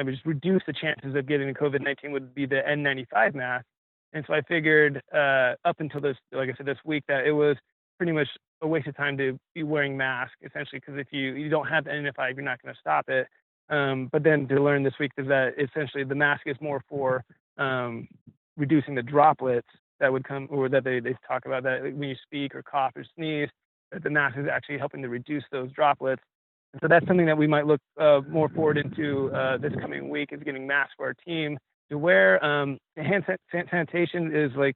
just reduce the chances of getting COVID-19 would be the N95 mask. And so I figured up until this, like I said, this week, that it was pretty much a waste of time to be wearing masks, essentially, because if you don't have the N95, you're not going to stop it. But then to learn this week is that essentially the mask is more for reducing the droplets that would come, or that they talk about, that when you speak or cough or sneeze, that the mask is actually helping to reduce those droplets. And so that's something that we might look more forward into this coming week, is getting masks for our team to wear. The hand sanitation is like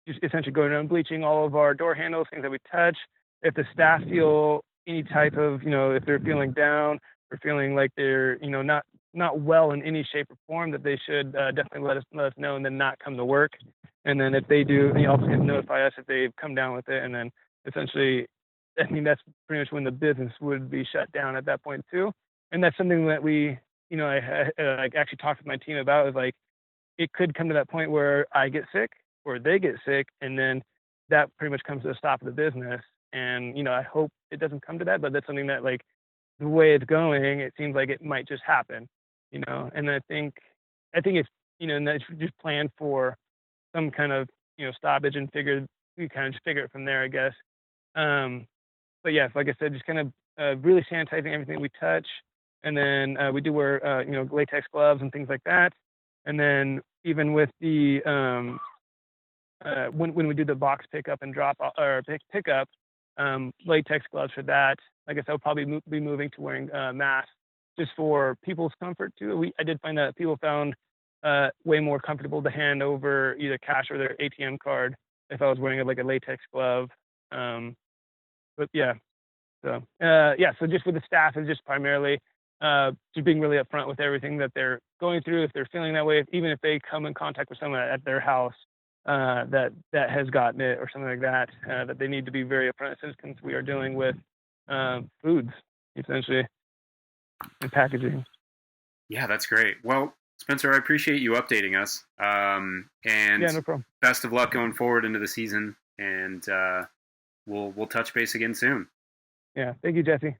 just essentially going around bleaching all of our door handles, things that we touch. If the staff feel any type of, if they're feeling down or feeling like they're, not well in any shape or form, that they should definitely let us know, and then not come to work. And then if they do, you also can notify us if they've come down with it. And then essentially, I mean, that's pretty much when the business would be shut down at that point too. And that's something that we, I actually talked with my team about, is like, it could come to that point where I get sick or they get sick, and then that pretty much comes to a stop of the business. And, I hope it doesn't come to that, but that's something that, like, the way it's going, it seems like it might just happen, you know. And I think it's, you know, and that's just plan for some kind of, you know, stoppage and we kind of just figure it from there, I guess. But yeah, like I said, just kind of really sanitizing everything we touch, and then we do wear you know, latex gloves and things like that. And then even with the when we do the box pickup and drop or pickup, latex gloves for that. I guess I'll probably be moving to wearing masks just for people's comfort too. I did find that people found way more comfortable to hand over either cash or their ATM card if I was wearing like a latex glove. But yeah, so so just with the staff is just primarily just being really upfront with everything that they're going through. If they're feeling that way, even if they come in contact with someone at their house that has gotten it or something like that, that they need to be very upfront, since we are dealing with foods essentially and packaging. Yeah, that's great. Well, Spencer, I appreciate you updating us. And yeah, no problem. Best of luck going forward into the season. And we'll touch base again soon. Yeah, thank you, Jesse.